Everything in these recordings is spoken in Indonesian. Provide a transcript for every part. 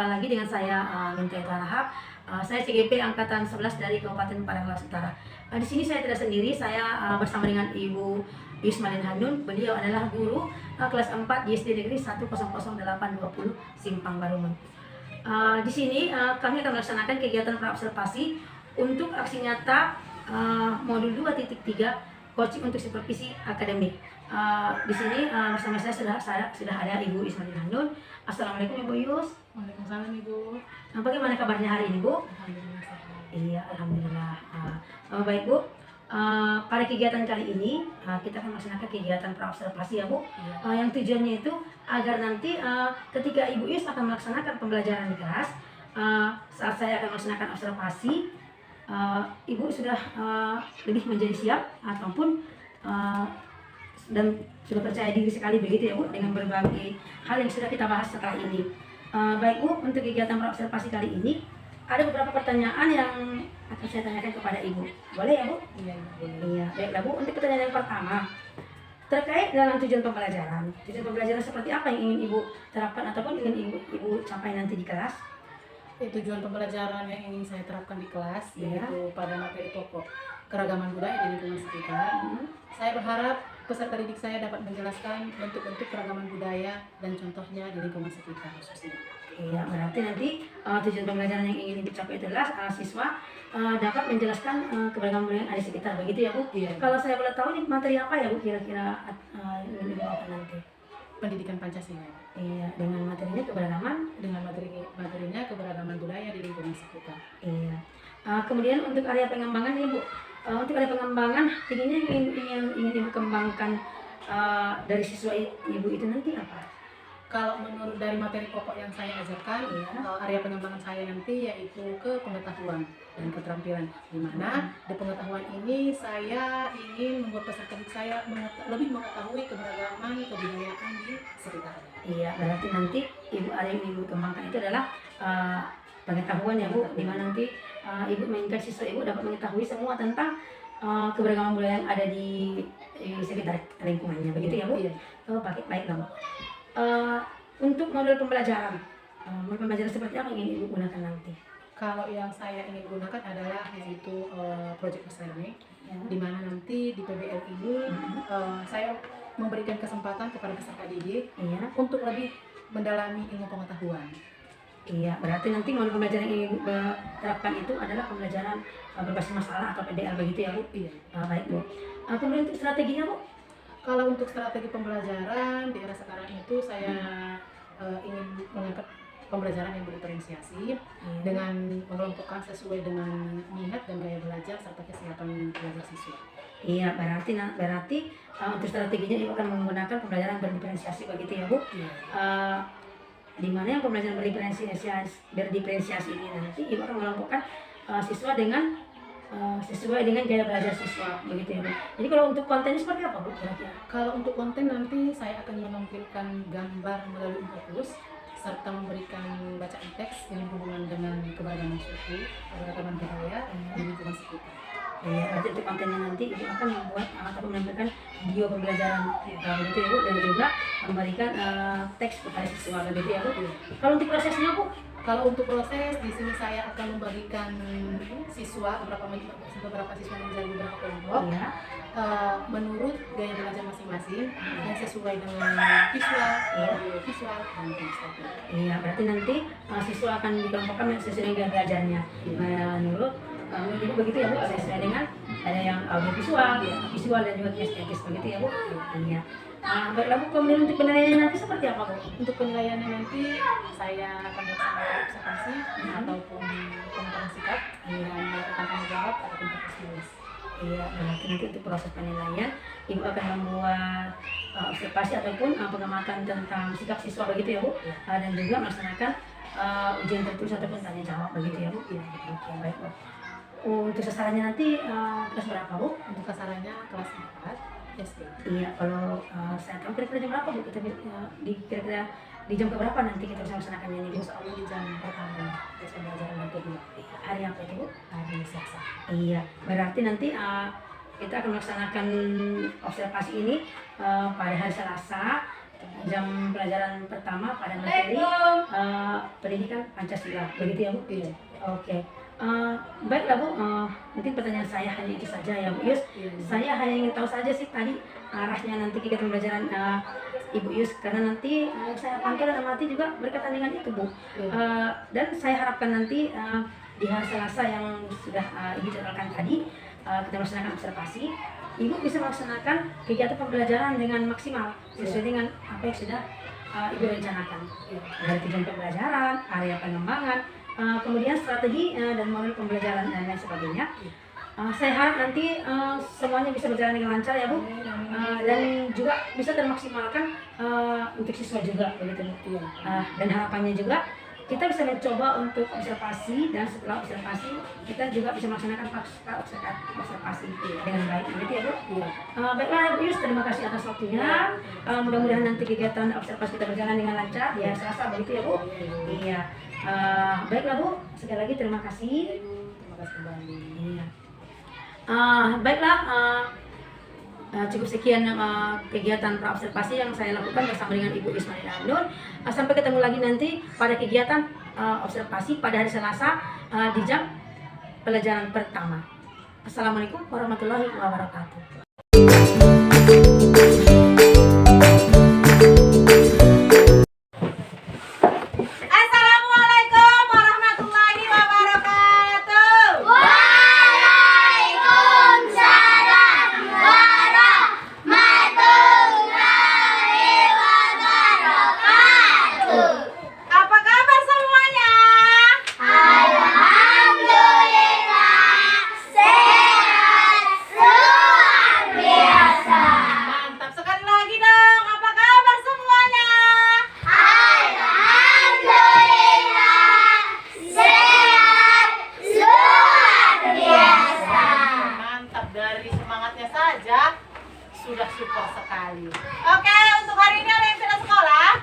Jumpa lagi dengan saya Minta Rahab. Saya CGP angkatan 11 dari Kabupaten Padang Utara. Di sini saya tidak sendiri, saya bersama dengan Ibu Yusmalin Hanun. Beliau adalah guru kelas 4 di SD Negeri 100820 Simpang Barumun. Di sini kami akan melaksanakan kegiatan praobservasi untuk aksi nyata modul 2.3 coaching untuk supervisi akademik. Di sini bersama saya sudah ada Ibu Yusmalin Hanun. Assalamualaikum Ibu Yus. Waalaikumsalam Ibu. Bagaimana kabarnya hari ini Bu? Alhamdulillah sehat. Iya, alhamdulillah. Baik Bu. Pada kegiatan kali ini kita akan melaksanakan kegiatan praobservasi ya Bu. Yang tujuannya itu agar nanti ketika Ibu Yus akan melaksanakan pembelajaran di kelas, saat saya akan melaksanakan observasi, Ibu sudah lebih menjadi siap ataupun dan sudah percaya diri sekali begitu ya Bu, dengan berbagai hal yang sudah kita bahas setelah ini. Baik Bu, untuk kegiatan praobservasi kali ini ada beberapa pertanyaan yang akan saya tanyakan kepada Ibu. Boleh ya Bu? Iya, boleh. Iya, baiklah Bu. Untuk pertanyaan yang pertama, terkait dengan tujuan pembelajaran. Tujuan pembelajaran seperti apa yang ingin Ibu terapkan ataupun ingin Ibu capai nanti di kelas? Tujuan pembelajaran yang ingin saya terapkan di kelas Iya. yaitu pada materi pokok keragaman budaya di lingkungan sekitar. Saya berharap peserta didik saya dapat menjelaskan bentuk-bentuk keragaman budaya dan contohnya di lingkungan sekitar khususnya. Iya, berarti nanti tujuan pembelajaran yang ingin dicapai adalah siswa dapat menjelaskan keberagaman budaya yang ada di sekitar, begitu ya Bu? Iya. Kalau saya boleh tahu nih materi apa ya Bu kira-kira yang ingin dibawakan nanti? Pendidikan Pancasila Iya, dengan materinya keberagaman. dengan materinya keberagaman budaya di lingkungan sekitar. Iya. Kemudian untuk area pengembangan nih Bu, untuk area pengembangan inginnya ingin Ibu kembangkan dari siswa Ibu itu nanti apa? Kalau menurut dari materi pokok yang saya ajarkan, Iya. area pengembangan saya nanti yaitu ke pengetahuan dan keterampilan. Di mana di pengetahuan ini saya ingin membuat peserta didik saya lebih mengetahui keberagaman kebudayaan di sekitarnya. Iya, berarti nanti area yang Ibu kembangkan itu adalah pengetahuan ya Bu, di mana nanti Ibu menginginkan siswa Ibu dapat mengetahui semua tentang keberagaman budaya yang ada di sekitar lingkungannya, begitu ya Bu? Iya. Baiklah Bu. Untuk modul pembelajaran seperti apa yang ingin Ibu gunakan nanti? Kalau yang saya ingin gunakan adalah yaitu project based learning, di mana nanti di PBL ini saya memberikan kesempatan kepada peserta didik Iya. untuk lebih mendalami ilmu pengetahuan. Iya, berarti nanti modul pembelajaran yang Ibu terapkan itu adalah pembelajaran berbasis masalah atau PDL begitu ya Bu? Iya. Baik Bu. Kemudian untuk strateginya Bu? Kalau untuk strategi pembelajaran di era sekarang itu saya ingin mengangkat pembelajaran yang berdiferensiasi dengan mengelompokkan sesuai dengan minat dan gaya belajar serta kesiapan belajar siswa. Iya, berarti untuk strateginya Ibu akan menggunakan pembelajaran berdiferensiasi begitu ya Bu? Iya. Di mana yang pembelajaran berdiferensiasi ini nanti Ibu akan mengelompokkan siswa dengan sesuai dengan gaya belajar siswa begitu ya Bu. Jadi kalau untuk kontennya seperti apa Bu kira-kira? Kalau untuk konten nanti saya akan menampilkan gambar melalui fokus serta memberikan bacaan teks yang berhubungan dengan keberagaman suku, keberagaman budaya di lingkungan sekitar. Iya, berarti untuk kontennya nanti Ibu akan membuat atau menampilkan video pembelajaran begitu ya Bu, dan juga memberikan teks kepada siswa begitu ya Bu. Kalau untuk prosesnya Bu? Kalau untuk proses di sini saya akan membagikan siswa beberapa siswa menjadi beberapa kelompok Iya. menurut gaya belajar masing-masing yang sesuai dengan visual, audio visual dan kinesthetik. Iya, berarti nanti siswa akan dikelompokkan sesuai dengan gaya belajarnya. Menurut Ibu begitu ya Bu, sesuai dengan ada yang audio visual dan juga kinestetis begitu ya Bu. Iya. Baiklah Bu, kemudian untuk penilaiannya nanti seperti apa Bu? Untuk penilaiannya nanti saya akan melaksanakan observasi ataupun pemutaran sikap dan melakukan tanggung jawab ataupun tugas menulis. Iya, berarti nanti untuk proses penilaian Ibu akan membuat observasi ataupun pengamatan tentang sikap siswa begitu ya Bu, dan juga melaksanakan ujian tertulis ataupun tanya jawab begitu ya Bu. Iya, oke, baik Bu. Untuk sasarannya nanti kelas berapa Bu? Untuk sasarannya kelas 4 SD. Iya, kalau saya tahu kira-kira jam berapa Bu? Kira-kira di jam keberapa nanti kita bisa melaksanakannya ini Bu? Insya Allah di jam pertama tes pembelajaran yang kedua. Hari apa itu Bu? Hari Selasa. Iya, berarti nanti kita akan melaksanakan observasi ini pada hari Selasa Jam pelajaran pertama pada materi pendidikan Pancasila, begitu ya Bu? Iya. Oke. Baiklah Bu, mungkin pertanyaan saya hanya itu saja ya Bu Yus. Iya. Saya hanya ingin tahu saja sih tadi arahnya nanti kegiatan pembelajaran Ibu Yus, karena nanti saya pantau dan amati juga berkaitan dengan itu Bu. Dan saya harapkan nanti di hari Selasa yang sudah Ibu jadwalkan tadi, kita melaksanakan observasi, Ibu bisa melaksanakan kegiatan pembelajaran dengan maksimal sesuai dengan apa yang sudah Ibu rencanakan. Dari tujuan pembelajaran, area pengembangan, kemudian strategi dan model pembelajaran dan lain sebagainya. Saya harap nanti semuanya bisa berjalan dengan lancar ya Bu, dan juga bisa termaksimalkan untuk siswa juga begitu Bu. Dan harapannya juga kita bisa mencoba untuk observasi, dan setelah observasi kita juga bisa melaksanakan pasca observasi dengan baik begitu ya Bu. Baiklah Bu Yus, terima kasih atas waktunya. Mudah-mudahan nanti kegiatan observasi kita berjalan dengan lancar ya Selasa begitu ya Bu. Iya. Baiklah Bu, sekali lagi terima kasih. Terima kasih kembali. Iya. Baiklah, cukup sekian kegiatan praobservasi yang saya lakukan bersama dengan Ibu Ismaila Abnur. Sampai ketemu lagi nanti pada kegiatan observasi pada hari Selasa di jam pelajaran pertama. Assalamualaikum warahmatullahi wabarakatuh. Sudah super sekali. Oke, untuk hari ini ada yang tidak sekolah?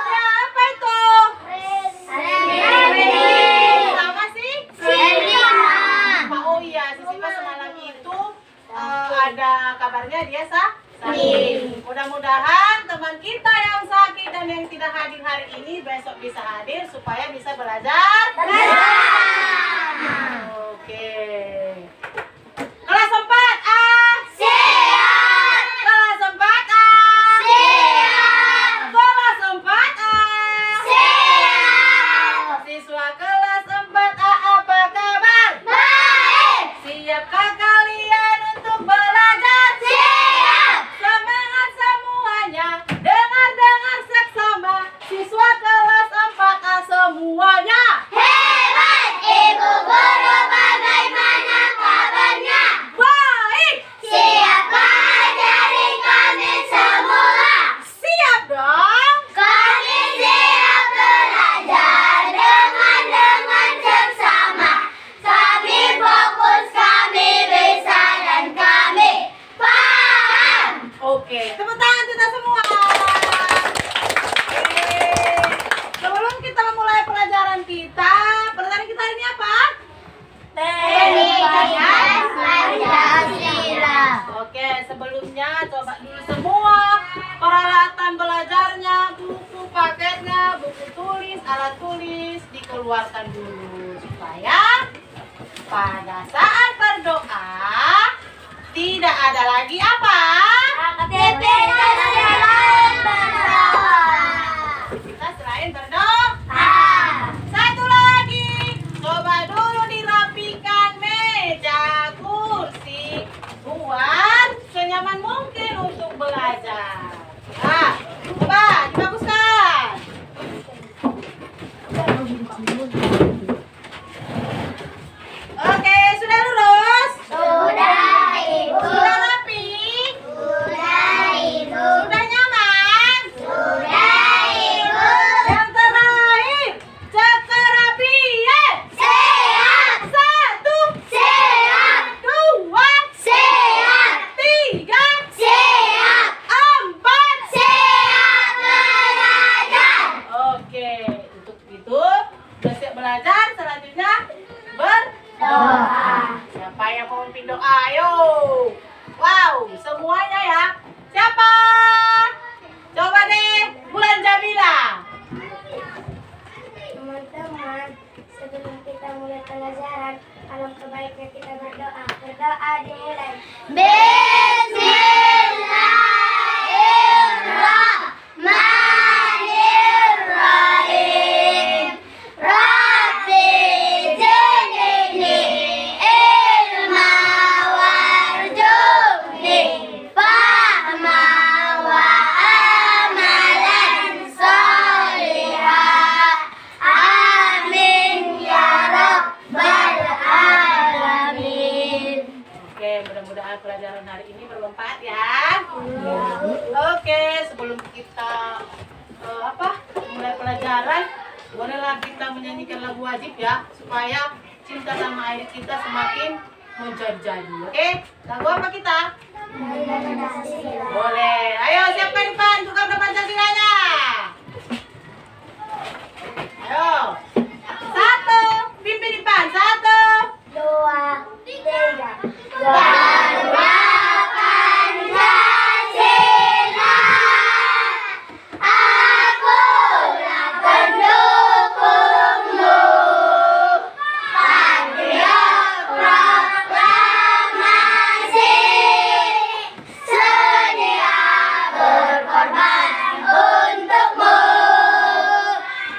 Siapa itu? Sama sih? Oh iya, Sisipa semalam itu ada kabarnya dia sakit. Mudah-mudahan teman kita yang sakit dan yang tidak hadir hari ini besok bisa hadir supaya bisa belajar. Oke. Kelas 4A. Siap. Kelas 4A. Siap. Kelas 4A. Siap. Siswa kelas 4A apa kabar? Baik. Siapkah kalian untuk belajar? Siap. Semangat semuanya. Dengar-dengar seksama. Siswa kelas 4A semuanya. Hebat. Ibu guru bagaimana kabarnya? Baik. Siap mengajari kami semua? Siap dong. Kami siap belajar dengan seksama. Kami fokus, kami bisa, dan kami paham. Oke, tepuk tangan kita semua. Sebelum kita memulai pelajaran kita hari ini apa? Pendidikan Pancasila. Oke, sebelumnya coba dulu semua peralatan belajarnya, buku paketnya, buku tulis, alat tulis dikeluarkan dulu supaya pada saat berdoa tidak ada lagi apa? Kita selain berdoa. Satu lagi, coba dulu dirapikan meja, kursi, buat senyaman mungkin untuk belajar. Nah, coba dibaguskan. Oke, sudah lurus? Sudah, Ibu. Sudah rapi? Sudah, Ibu. Sudah nyaman? Sudah, Ibu. Yang terakhir, cek kerapian. Siap. 1. Siap. 2. Siap. 3. Siap. 4. Bismillahirrahmanirrahim. Rabbi zidni ilma warzuqni fahma wa amalan sholihan. Amin ya rabbal alamin. Oke, mudah-mudahan pelajaran hari ini bermanfaat ya. Oke, sebelum kita mulai pelajaran, bolehlah kita menyanyikan lagu wajib ya, supaya cinta tanah air kita semakin menjadi-jadi. Oke, lagu apa kita? Boleh. Ayo siapkan depan untuk kata Pancasilanya. Ayo. Satu, pimpin depan. Satu. 2, 3. Dharma Pancasila, akulah pendukungmu. Patriot proklamasi, sedia berkorban untukmu.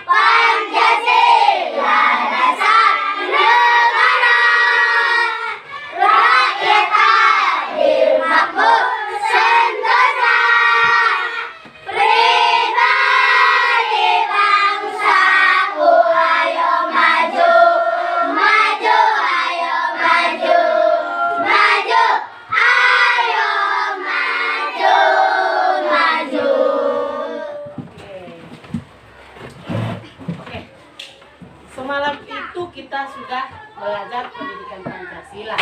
Pancasila dasar negara, rakyat adil makmur sentosa, pribadi bangsaku ayo maju, maju ayo maju, maju ayo maju, maju. Oke. Semalam itu kita sudah belajar pendidikan Pancasila.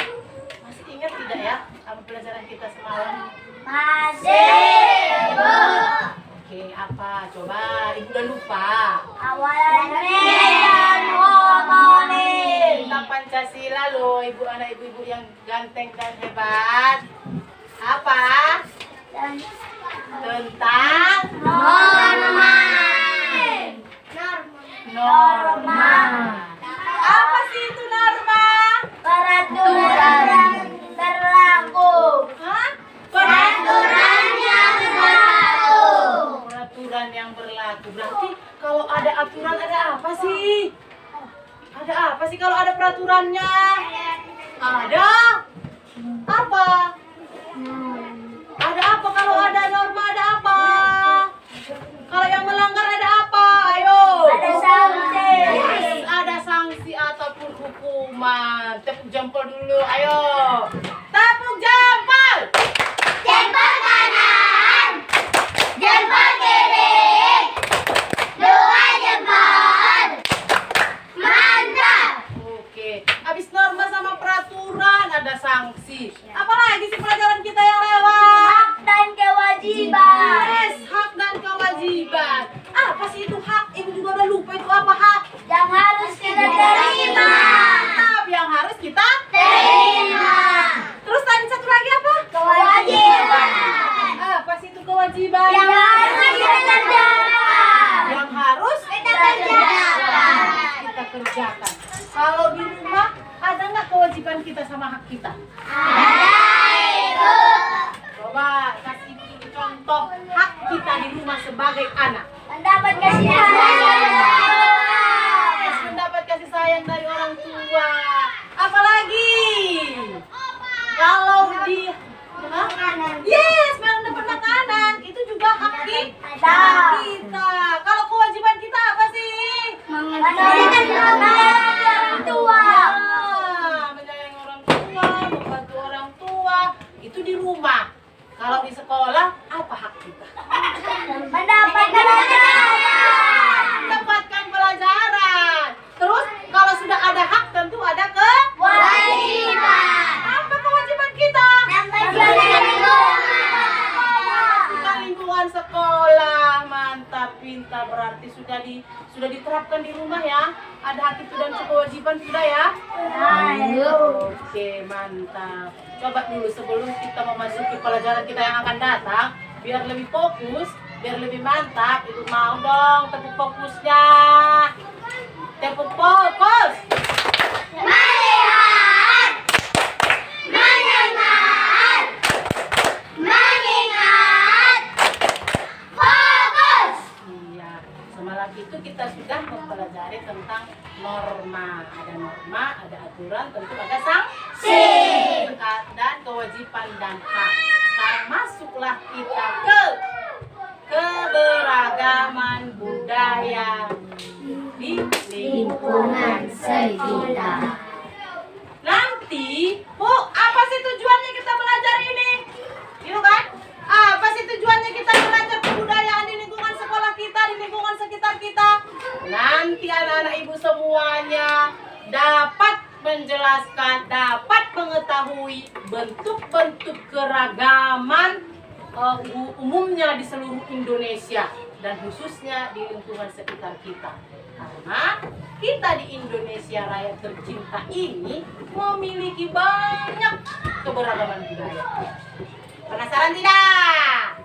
Masih ingat tidak ya apa pelajaran kita semalam? Masih, Bu. Oke, apa? Coba Ibu udah lupa. Awalan medan ngomongin. Tentang Pancasila loh, ibu anak ibu-ibu yang ganteng dan hebat. Apa? Tentang norma. Apa sih itu norma? Peraturan yang berlaku. Hah? Peraturan yang berlaku. Peraturan yang berlaku. Berarti kalau ada aturan ada apa sih? Ada apa sih kalau ada peraturannya? Ada apa? Ada apa kalau ada norma, ada apa? Kalau yang melanggar ada apa? Ayo. Ada sanksi. Yes, ada sanksi ataupun hukuman. Tepuk jempol dulu, ayo. Tepuk jempol. Jempol kanan, jempol kiri, 2 jempol. Mantap. Oke, habis norma sama peraturan ada sanksi. Apalagi sih pelajaran kita yang lewat? Hak dan kewajiban. Yes, hak dan kewajiban. Apa sih itu hak? Ibu juga udah lupa itu apa hak. Yang harus kita terima. Mantap, yang harus kita. Terima. Terus tadi satu lagi apa? Kewajiban. Apa sih itu kewajiban? Yang harus kita kerjakan. Yang harus Kita kerjakan. kita kerjakan. Kalau di rumah ada nggak kewajiban kita sama hak kita? Ada, Ibu. Coba kasih ibu contoh hak kita di rumah sebagai anak. Mendapat kasih sayang. Mendapat kasih sayang dari orang tua. Apalagi kalau di yes, mendapat makanan itu juga hak kita. Kalau kewajiban kita apa sih? Menyayangi orang tua. Menyayangi orang tua, membantu orang tua itu di rumah. Kalau di sekolah apa hak kita? Mendapat pelajaran. Mendapatkan pelajaran. Terus kalau sudah ada hak tentu ada Kewajiban. apa kewajiban kita? Menjaga lingkungan. Membersihkan lingkungan sekolah. Mantap, pintar, berarti sudah diterapkan di rumah ya. Ada hak itu dan kewajiban sudah ya. Oke, mantap. Coba dulu sebelum kita memasuki pelajaran kita yang akan datang, biar lebih fokus, biar lebih mantap, Ibu mau dong tepuk fokusnya. Tepuk fokus. Melihat, mendengar. aturan tentu ada sanksi dan kewajiban dan hak. Sekarang masuklah kita ke keberagaman budaya di lingkungan sekitar. Nanti, Bu, apa sih tujuannya kita belajar ini? Gitu kan? Apa sih tujuannya kita belajar kebudayaan di lingkungan sekolah kita, di lingkungan sekitar kita? Nanti anak-anak ibu semuanya dapat menjelaskan, dapat mengetahui bentuk-bentuk keragaman umumnya di seluruh Indonesia dan khususnya di lingkungan sekitar kita. Karena kita di Indonesia Raya tercinta ini memiliki banyak keberagaman budaya. Penasaran tidak?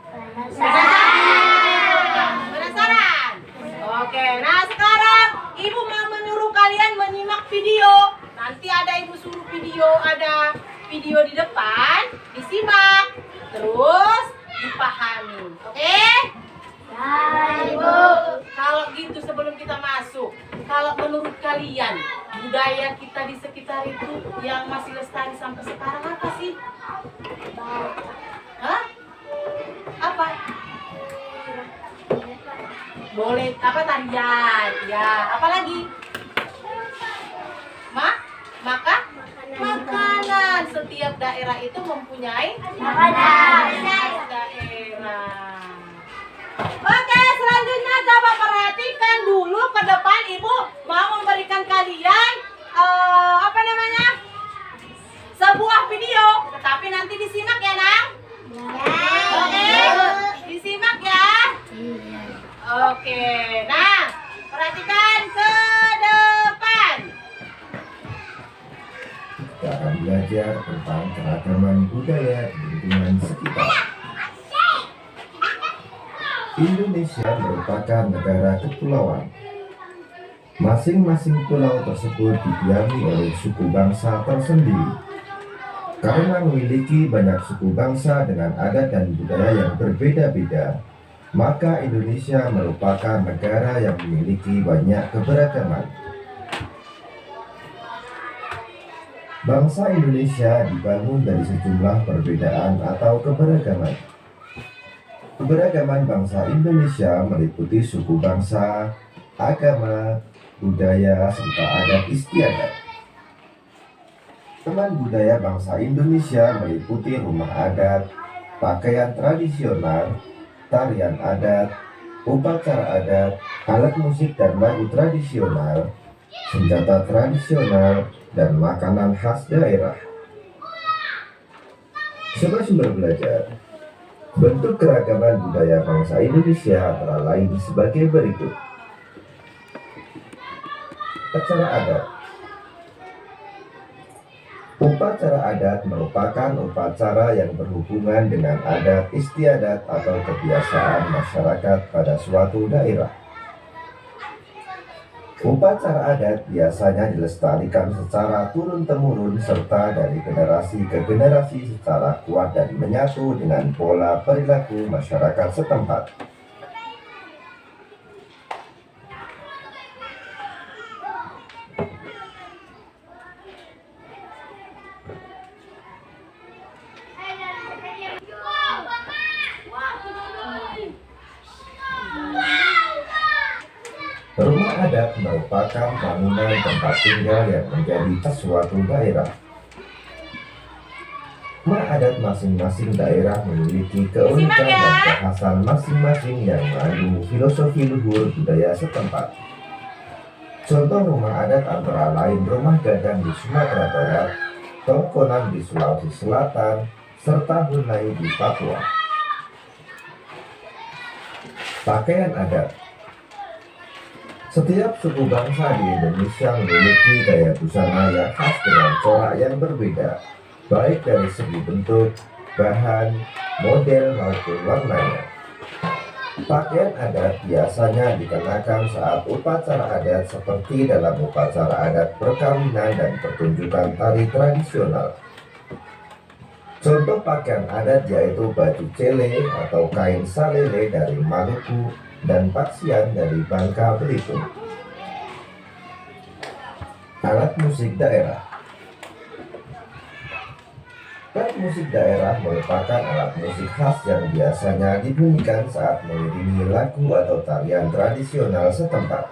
Penasaran? Oke, nah sekarang Ibu mau menyuruh kalian menyimak video. Nanti ada Ibu suruh video, ada video di depan, disimak, terus dipahami. Oke? Ya, Ibu. Kalau gitu sebelum kita masuk, kalau menurut kalian budaya kita di sekitar itu yang masih lestari sampai sekarang apa sih? Hah? Apa? Boleh apa tarian? Ya, apa lagi? Makanan. Setiap daerah itu mempunyai Makanan. daerah. Oke, selanjutnya coba perhatikan dulu ke depan. Ibu mau memberikan kalian apa namanya? Sebuah video, tetapi nanti disimak ya, Nang. Oke, disimak ya. Oke, nah perhatikan ke depan. Kita akan belajar tentang keragaman budaya di lingkungan sekitar. Indonesia merupakan negara kepulauan. Masing-masing pulau tersebut didiami oleh suku bangsa tersendiri. Karena memiliki banyak suku bangsa dengan adat dan budaya yang berbeda-beda, maka Indonesia merupakan negara yang memiliki banyak keberagaman. Bangsa Indonesia dibangun dari sejumlah perbedaan atau keberagaman. Keberagaman bangsa Indonesia meliputi suku bangsa, agama, budaya, serta adat istiadat. Teman budaya bangsa Indonesia meliputi rumah adat, pakaian tradisional, tarian adat, upacara adat, alat musik dan lagu tradisional, senjata tradisional, dan makanan khas daerah. Sebagai sumber belajar, bentuk keragaman budaya bangsa Indonesia antara lain sebagai berikut. Upacara adat. Upacara adat merupakan upacara yang berhubungan dengan adat istiadat atau kebiasaan masyarakat pada suatu daerah. Upacara adat biasanya dilestarikan secara turun-temurun serta dari generasi ke generasi secara kuat dan menyatu dengan pola perilaku masyarakat setempat. Rumah adat merupakan bangunan tempat tinggal yang menjadi suatu daerah. Rumah adat masing-masing daerah memiliki keunikan dan kekhasan masing-masing yang mengandung filosofi luhur budaya setempat. Contoh rumah adat antara lain Rumah Gadang di Sumatera Barat, Tongkonan di Sulawesi Selatan, serta Hunai di Papua. Pakaian adat. Setiap suku bangsa di Indonesia memiliki gaya busana yang khas dengan corak yang berbeda, baik dari segi bentuk, bahan, model maupun warnanya. Pakaian adat biasanya dikenakan saat upacara adat seperti dalam upacara adat perkawinan dan pertunjukan tari tradisional. Contoh pakaian adat yaitu baju cele atau kain salele dari Maluku dan paksian dari Bangka Belitung. Alat musik daerah. Alat musik daerah merupakan alat musik khas yang biasanya dibunyikan saat mengiringi lagu atau tarian tradisional setempat.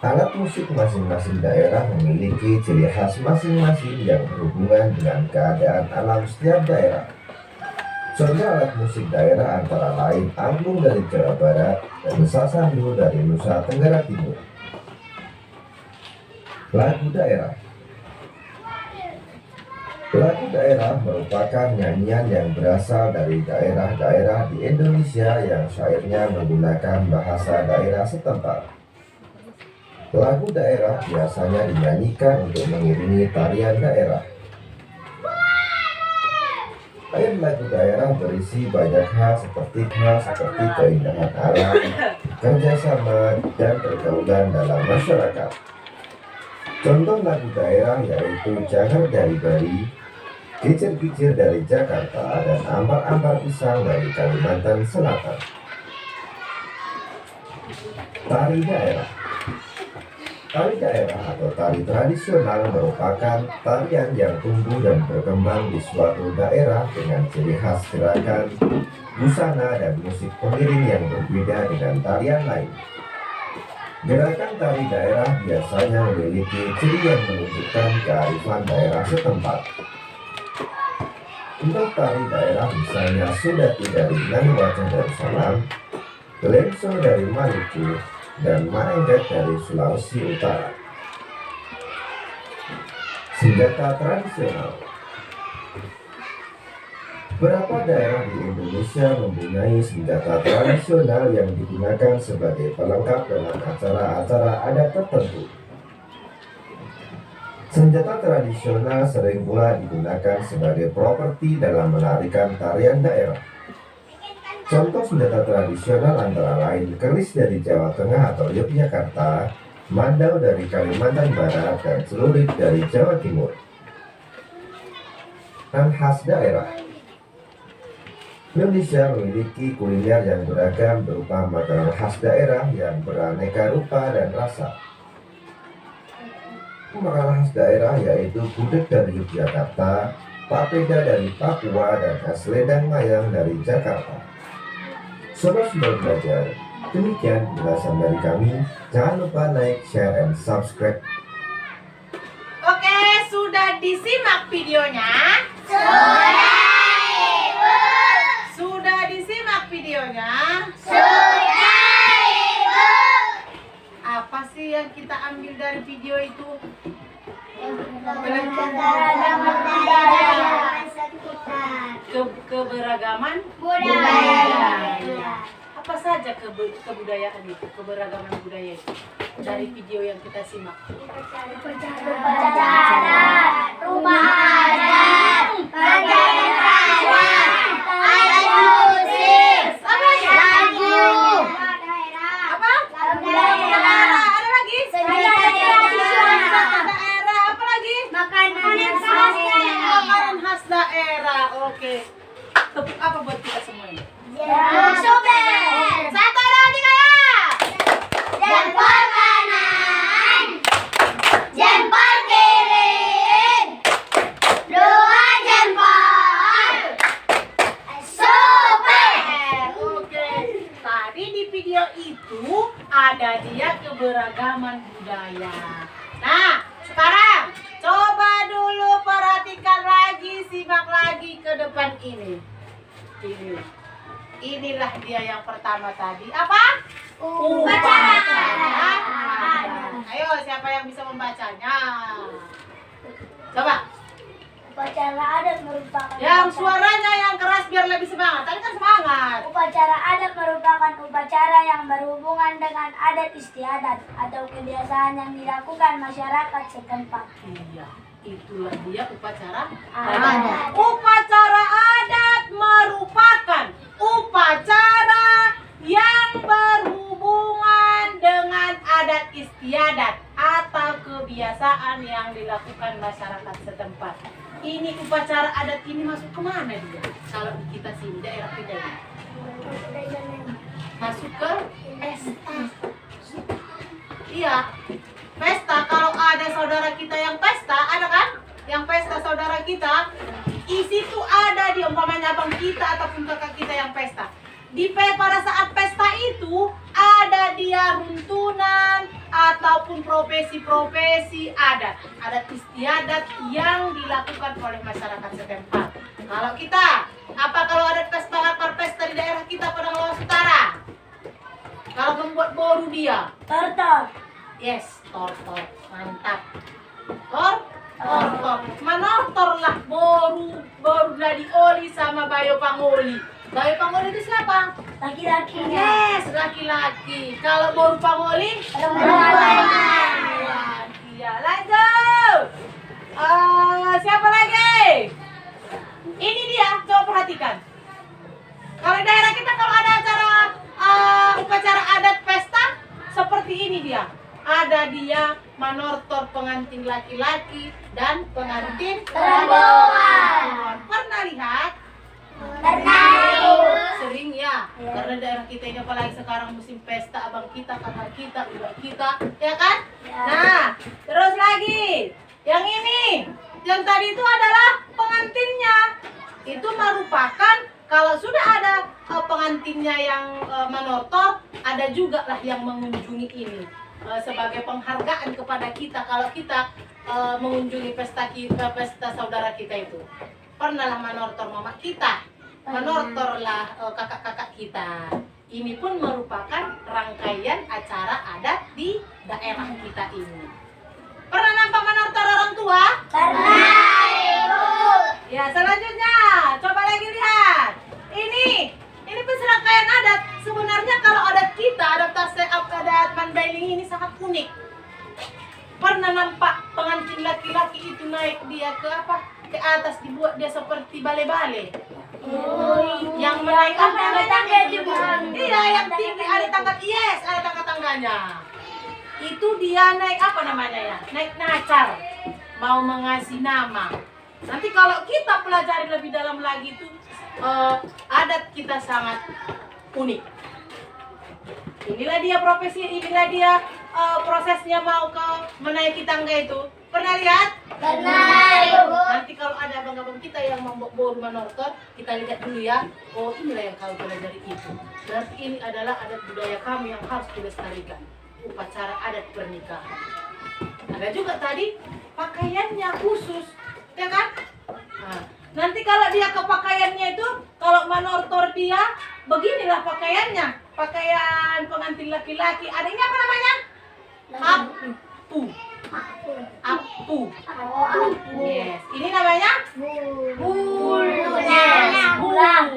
Alat musik masing-masing daerah memiliki ciri khas masing-masing yang berhubungan dengan keadaan alam setiap daerah. Contoh alat musik daerah antara lain angklung dari Jawa Barat dan sasandu dari Nusa Tenggara Timur. Lagu daerah. Lagu daerah merupakan nyanyian yang berasal dari daerah-daerah di Indonesia yang syairnya menggunakan bahasa daerah setempat. Lagu daerah biasanya dinyanyikan untuk mengiringi tarian daerah. Lain lagu daerah berisi banyak hal seperti keindahan alam, kerjasama, dan pergaulan dalam masyarakat. Contoh lagu daerah yaitu Jangan Dari Bali, Kicir-Kicir dari Jakarta, dan Ambar-Ambar Pisang dari Kalimantan Selatan. Tari daerah. Tari daerah atau tari tradisional merupakan tarian yang tumbuh dan berkembang di suatu daerah dengan ciri khas gerakan, busana, dan musik pengiring yang berbeda dengan tarian lain. Gerakan tari daerah biasanya memiliki ciri yang menunjukkan kearifan daerah setempat. Untuk tari daerah misalnya Sudati dari Naniwaca Darussalam, Lenso dari Maluku, dan Maengket dari Sulawesi Utara. Senjata tradisional. Beberapa daerah di Indonesia mempunyai senjata tradisional yang digunakan sebagai pelengkap dalam acara-acara adat tertentu. Senjata tradisional sering pula digunakan sebagai properti dalam menarikan tarian daerah. Contoh senjata tradisional antara lain keris dari Jawa Tengah atau Yogyakarta, mandau dari Kalimantan Barat, dan celurit dari Jawa Timur. Dan khas daerah. Indonesia memiliki kuliner yang beragam berupa makanan khas daerah yang beraneka rupa dan rasa. Makanan khas daerah yaitu gudeg dari Yogyakarta, papeda dari Papua, dan es ledang mayang dari Jakarta. Sobat Sumber Belajar, demikian penjelasan dari kami. Jangan lupa like, share, and subscribe. Oke, sudah disimak videonya? Sudah disimak videonya? Apa sih yang kita ambil dari video itu? Keberagaman budaya. Apa saja kebudayaan itu, keberagaman budaya itu dari video yang kita simak? Upacara, rumah adat, pakaian adat, alat musik, lagu, Apa? lagu daerah, Ada lagi? senjata tradisional, Daerah, apa lagi? makanan khas daerah. Makanan khas daerah. Oke. Tepuk apa buat kita semua ini? Sobat, Satu dua tiga ya. jempol kanan, jempol kiri, dua jempol, super. Oke. Tadi di video itu ada dia keberagaman budaya. Nah, sekarang coba dulu perhatikan lagi, simak lagi ke depan ini. Inilah dia yang pertama tadi. Apa? Upacara. Ayo, siapa yang bisa membacanya? Coba. Upacara adat merupakan Yang suaranya yang keras biar lebih semangat. Tadi kan semangat. Upacara adat merupakan upacara yang berhubungan dengan adat istiadat atau kebiasaan yang dilakukan masyarakat setempat. Iya, itulah dia upacara Adat. Upacara adat merupakan upacara yang berhubungan dengan adat istiadat atau kebiasaan yang dilakukan masyarakat setempat. Ini upacara adat ini masuk kemana dia? Kalau di kita sini daerah kita ini masuk ke pesta. Iya, pesta. Kalau ada saudara kita yang pesta, ada kan? Yang pesta saudara kita, Isi itu ada di umpamanya abang kita ataupun kakak kita yang pesta. Pada saat pesta itu ada dia runtunan ataupun profesi-profesi adat istiadat yang dilakukan oleh masyarakat setempat. Kalau kita, kalau ada pesta di daerah kita Padang Lawas Utara? Kalau membuat boru dia, Tortor. yes, tortor, mantap. Tortor, manortor lah boru dari oli sama bayo pangoli. Bayo pangoli itu siapa? Laki-lakinya. Yes, laki-laki. Kalau boru pangoli, Perempuan. iya, lanjut. Siapa lagi? Ini dia, coba perhatikan. Kalau di daerah kita kalau ada acara upacara adat pesta seperti ini dia. Ada dia manortor pengantin laki-laki dan pengantin Perempuan. Pernah lihat? Pernah. Sering ya. Karena daerah kita ini apalagi sekarang musim pesta, abang kita, kakak kita, udah kita, ya kan? Ya. Nah, terus lagi. Yang ini, yang tadi itu adalah pengantinnya. Itu merupakan kalau sudah ada pengantinnya yang manortor, ada juga lah yang mengunjungi ini sebagai penghargaan kepada kita kalau kita mengunjungi pesta kita, pesta saudara kita itu. Pernah lah manortor mama kita, manortor lah kakak-kakak kita. Ini pun merupakan rangkaian acara adat di daerah kita ini. Pernah nampak manortor orang tua? Pernah, Ibu. Ya, selanjutnya coba lagi lihat. Ini serangkaian adat. Sebenarnya kalau adat kita, adat Mandailing ini sangat unik. Pernah nampak pengantin laki-laki itu naik dia ke atas, dibuat dia seperti bale-bale. Yang menaik tangga juga. Iya, yang tinggi ada tangga. Yes, ada tangga-tangganya. Itu dia naik apa namanya ya? Naik nacar. Mau mengasih nama. Nanti kalau kita pelajari lebih dalam lagi itu adat kita sangat unik. Inilah dia prosesnya mau ke menaiki tangga itu. Pernah lihat? Pernah, Ibu. Nanti kalau ada abang-abang kita yang membawa boru manortor, kita lihat dulu ya. Oh, inilah yang kau pelajari itu. Berarti ini adalah adat budaya kami yang harus dilestarikan. Upacara adat pernikahan. Ada juga tadi pakaiannya khusus, ya kan? Nah, nanti kalau dia ke pakaiannya itu, kalau manortor dia, beginilah pakaiannya. Pakaian pengantin laki-laki. Adanya apa namanya? Apu. Yes. Ini namanya? Bulu. Yes. Bulang.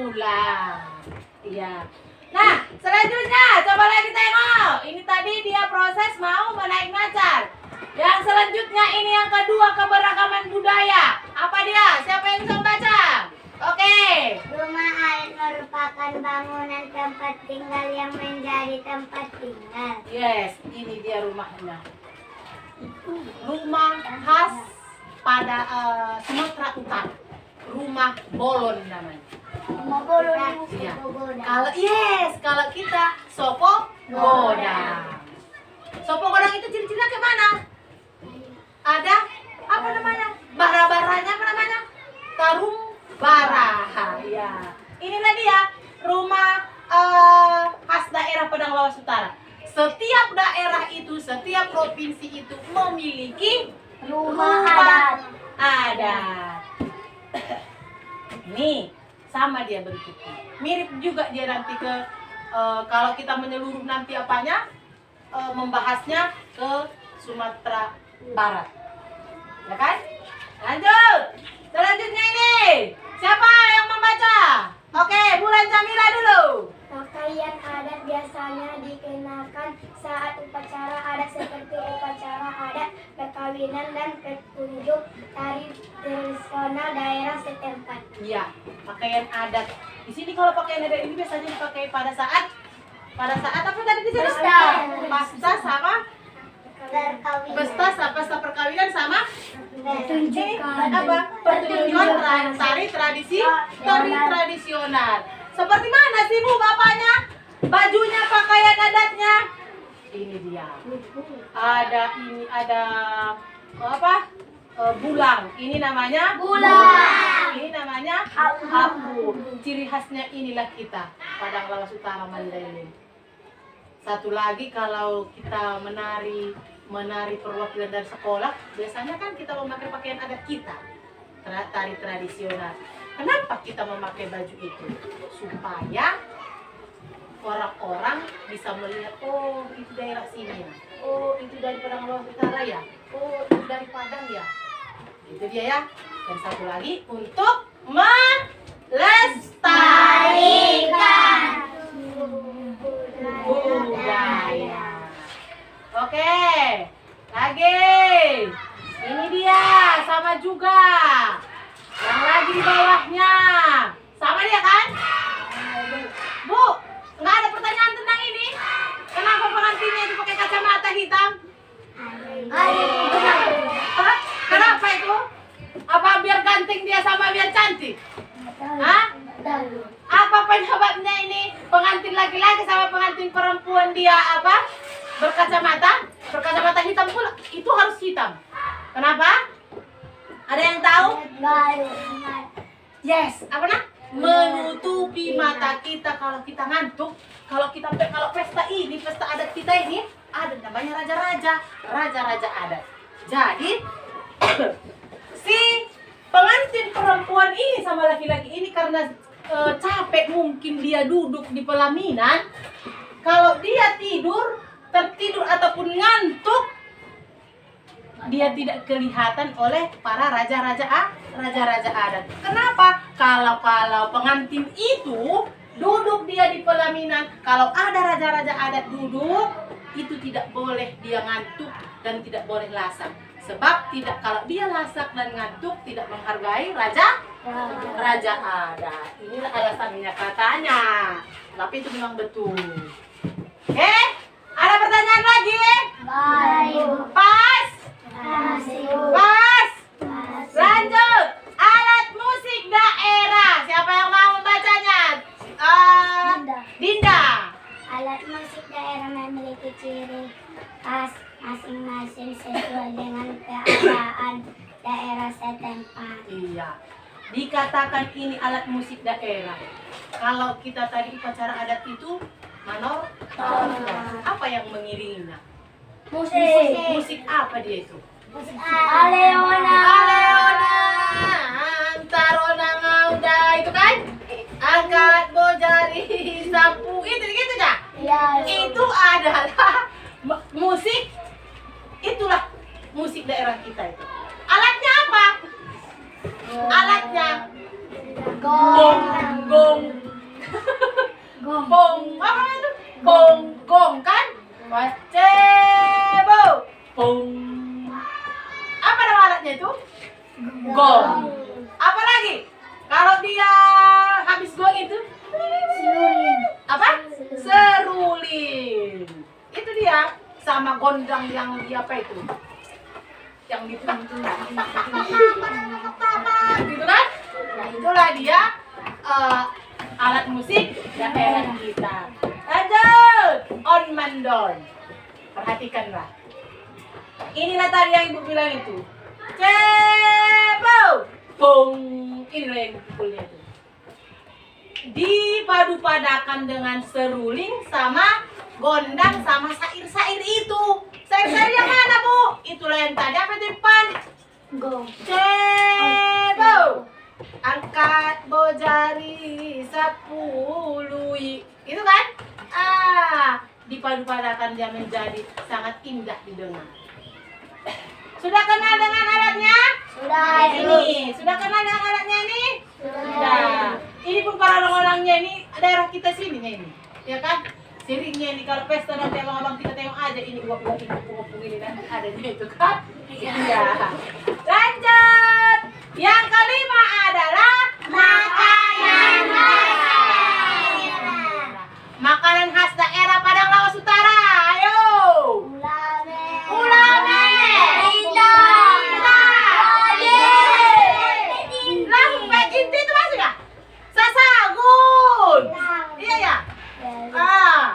Iya. Nah, selanjutnya coba lagi tengok. Ini tadi dia proses mau menaik nacar. Yang selanjutnya ini yang kedua, keberagaman budaya. Apa dia? Siapa yang bisa membaca? Oke. Rumah adat merupakan bangunan tempat tinggal yang menjadi tempat tinggal. Yes, ini dia rumahnya. Rumah khas pada Sumatera Utara. Rumah bolon namanya. Rumah bolu Iya. Kalau kita sopo godang. Sopo godang itu ciri-cirinya kayak mana? Ada apa namanya? Bara-baranya apa namanya? Tarung baraha. Ya. Inilah dia rumah khas daerah Padang Lawas Utara. Setiap daerah itu, setiap provinsi itu memiliki rumah adat. Ini sama dia bentuknya. Mirip juga dia nanti ke kalau kita menyeluruh nanti apanya membahasnya ke Sumatera Barat. Ya kan? Lanjut. Selanjutnya ini. Siapa yang membaca? Oke, Bulan Jamila dulu. Pakaian adat biasanya dikenakan saat upacara adat seperti upacara adat, perkawinan, dan petunjuk tari tradisional daerah setempat. Iya, pakaian adat. Di sini kalau pakaian adat ini biasanya dipakai pada saat apa tadi di sini? Pesta sama pesta perkawinan sama apa? Pertunjukan tari tradisional. Seperti mana sih Bu bapaknya? Bajunya, pakaian adatnya? Ini dia. Ada apa? bulang. Ini namanya Bulang. Ini namanya Apu. apu. Ciri khasnya inilah kita, Padang Lawas Utara Mandailing. Satu lagi, kalau kita menari perwakilan dari sekolah, biasanya kan kita memakai pakaian adat kita, tari tradisional. Kenapa kita memakai baju itu? Supaya orang-orang bisa melihat, oh itu daerah sini ya, oh itu dari Padang Lawas Utara ya, oh itu dari Padang ya. Itu dia ya. Dan satu lagi, untuk melestarikan budaya. Oke, lagi. Ini dia, sama juga. Yang lagi di bawahnya. Sama dia kan? Bu, nggak ada pertanyaan tentang ini? Kenapa pengantinnya itu pakai kacamata hitam? Hah? Kenapa itu? Apa biar ganteng dia sama biar cantik? Hah? Apa penyebabnya ini? Pengantin laki-laki sama pengantin perempuan dia apa? Berkacamata hitam pula. Itu harus hitam. Kenapa? Ada yang tahu? Yes, apa nah? Menutupi mata kita kalau kita ngantuk. Kalau pesta adat kita ini ada namanya raja-raja adat. Jadi si pengantin perempuan ini sama laki-laki ini karena capek mungkin dia duduk di pelaminan, kalau dia tertidur ataupun ngantuk, dia tidak kelihatan oleh para raja-raja adat. Kenapa? Kalau pengantin itu duduk dia di pelaminan, kalau ada raja-raja adat duduk, itu tidak boleh dia ngantuk dan tidak boleh lasak. Sebab kalau dia lasak dan ngantuk tidak menghargai raja adat. Inilah alasannya katanya. Tapi itu memang betul. Oke? Ada pertanyaan lagi? Pas. Lanjut. Alat musik daerah. Siapa yang mau membacanya? Dinda. Alat musik daerah memiliki ciri khas masing-masing sesuai dengan keadaan daerah setempat. Iya. Dikatakan ini alat musik daerah. Kalau kita tadi upacara adat itu manor, apa yang mengiringinya? Musik apa dia itu? Aleona. Tarona ngauda itu kan? Angkat bojari sapu itu gitu dah. Ya, Itu adalah musik. Itulah musik daerah kita itu. Alatnya apa? Alatnya gong. Bong, apa itu? Gong kan? Cebo. Bong. Apa nama alatnya itu? Gong. Apa lagi? Kalau dia habis gong itu? Apa? Serulin. Itu dia. Sama gondang yang di apa itu? Yang di gitu kan? Nah, itulah dia alat musik daerah kita. Lanjut, on mandor. Perhatikanlah. Inilah tadi yang ibu bilang itu. Cebo, bong. Inilah yang dipukulnya itu. Dipadu-padakan dengan seruling sama gondang sama sair-sair itu. Sair-sair yang mana, Bu? Itulah yang tadi apa itu, Pan? Cebo. Angkat bojari sapului. Itu kan? Dipadu-padakan dia menjadi sangat indah didengar. Sudah kenal dengan alatnya? Sudah. Ini. Sudah kenal dengan alatnya ini? Sudah. Ini pun para orang-orangnya ini daerah kita sininya ini. Ya kan? Siringnya ini kalau pesta nanti abang-abang kita tengok aja ini uap-uap ini pupuk ini nanti adanya itu kan? Iya. Lanjut. Yang kelima adalah makanan khas daerah. Makanan khas daerah Padang Lawas Utara. Ayo. Ulame. Lampet inti itu masuk ya? Sasagun. Iya ya.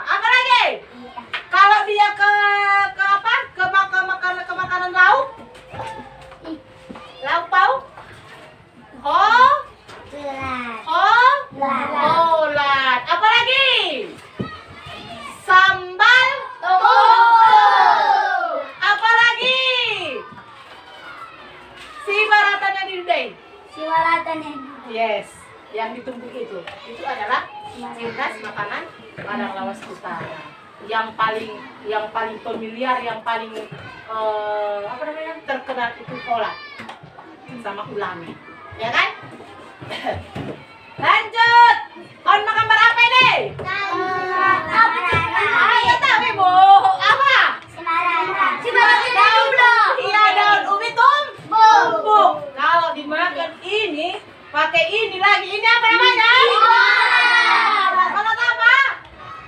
Apa lagi? Kalau dia ke makanan lauk? Day? Siwaratan Yes, yang ditunggu itu adalah ciri khas makanan Padang Lawas Utara. Yang paling familiar, yang paling terkenal itu kolak sama ulami, ya kan? Lanjut, on makan berapa ini? Ayo tahu ibu, apa? Iya, daun ubi tumbuk. Kalau dimakan ini, pakai ini lagi. Ini apa namanya? Kolak apa?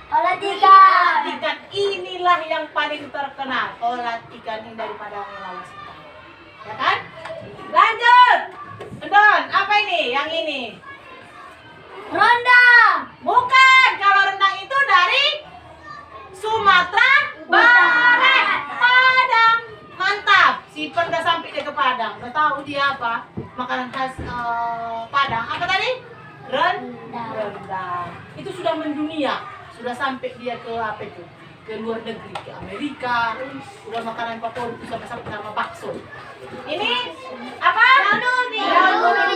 Kolak ikan. Ikan inilah yang paling terkenal. Kolak ikan ini dari Padang Lawas Utara. Ya kan? Lanjut. Don, apa ini? Yang ini? Rendang. Bukan. Kalau rendang itu dari Sumatera Barat. Padang. Mantap. Simpen udah sampai dia ke Padang. Udah tahu dia apa? Makanan khas Padang. Apa tadi? Rendang. Itu sudah mendunia. Sudah sampai dia ke apa itu? Ke luar negeri, ke Amerika. Udah makanan favorit itu sampai nama bakso. Ini apa? Daun ubi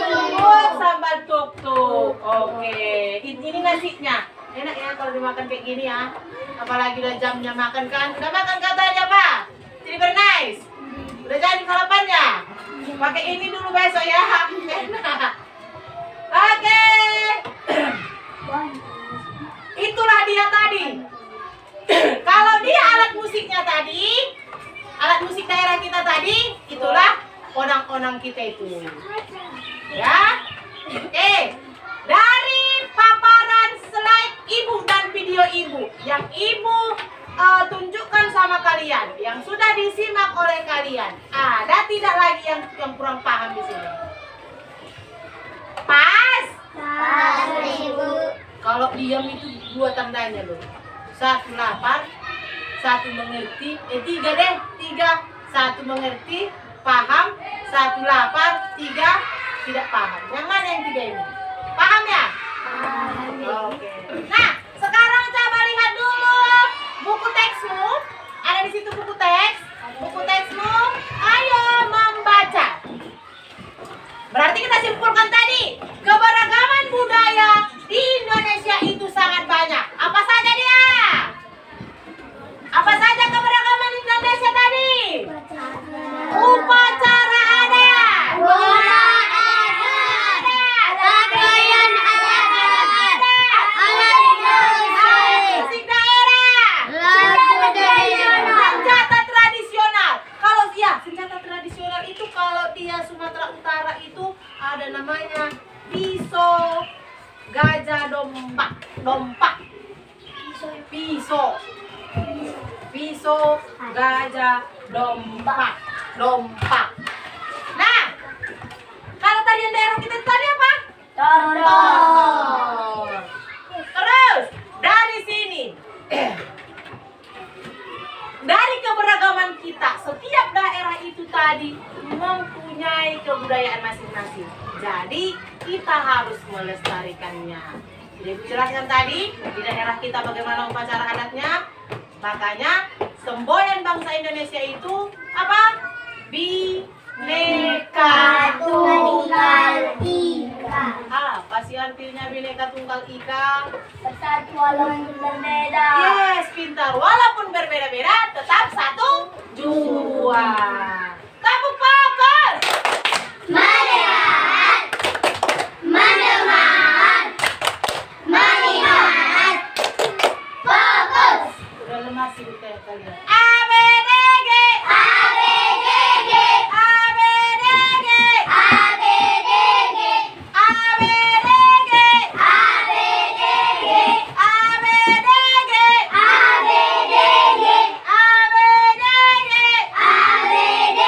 tumbuk sambal tuk-tuk. Oke. Ini nasinya. Enak ya kalau dimakan kayak gini ya. Apalagi udah jamnya makan kan. Udah makan katanya Pak. Jadi very nice. Udah jadi sarapannya. Pakai ini dulu besok ya. Enak. Oke. Itulah dia tadi. Kalau dia alat musiknya tadi, alat musik daerah kita tadi, itulah onang-onang kita itu. Ya. Oke. Dari paparan slide ibu dan video ibu yang ibu tunjukkan sama kalian, yang sudah disimak oleh kalian, ada tidak lagi yang kurang paham di sini? Pas. Kalau diam itu dua tandanya loh. Satu lapar, satu mengerti. Tiga deh, tiga. Satu mengerti, paham. Satu lapar, tiga tidak paham. Yang mana yang tiga ini? Paham ya? Oke. Nah, sekarang coba lihat dulu buku teksmu. Ada di situ buku teks. Buku teksmu. Ayo membaca. Berarti kita simpulkan tadi, keberagaman budaya di Indonesia itu sangat banyak. Apa saja dia? Apa saja keberagaman Indonesia tadi? Upacara ada. Bola ada. Pakaian ada. Alat musik daerah. Lagu tradisional. Senjata tradisional. Kalau dia senjata tradisional itu kalau dia Sumatera Utara itu ada namanya pisau, gajah dompak, pisau, gajah, dompak. Nah, kalau tarian daerah kita tadi apa? Tortor. Terus dari sini, dari keberagaman kita, setiap daerah itu tadi mempunyai kebudayaan masing-masing. Jadi kita harus melestarikannya. Jadi jelaskan tadi di daerah kita bagaimana upacara adatnya. Makanya semboyan bangsa Indonesia itu apa? Bineka Tunggal Ika. Apa sih artinya Bineka Tunggal Ika? Bersatu walaupun berbeda. Yes, pintar. Walaupun berbeda-beda, tetap satu jua. Tepuk tangan. Melihat, mendengar, melihat, fokus. Udah lemah sih kalian. ABDG, ABDG, ABDG, ABDG, ABDG, ABDG, ABDG, ABDG, ABDG, ABDG,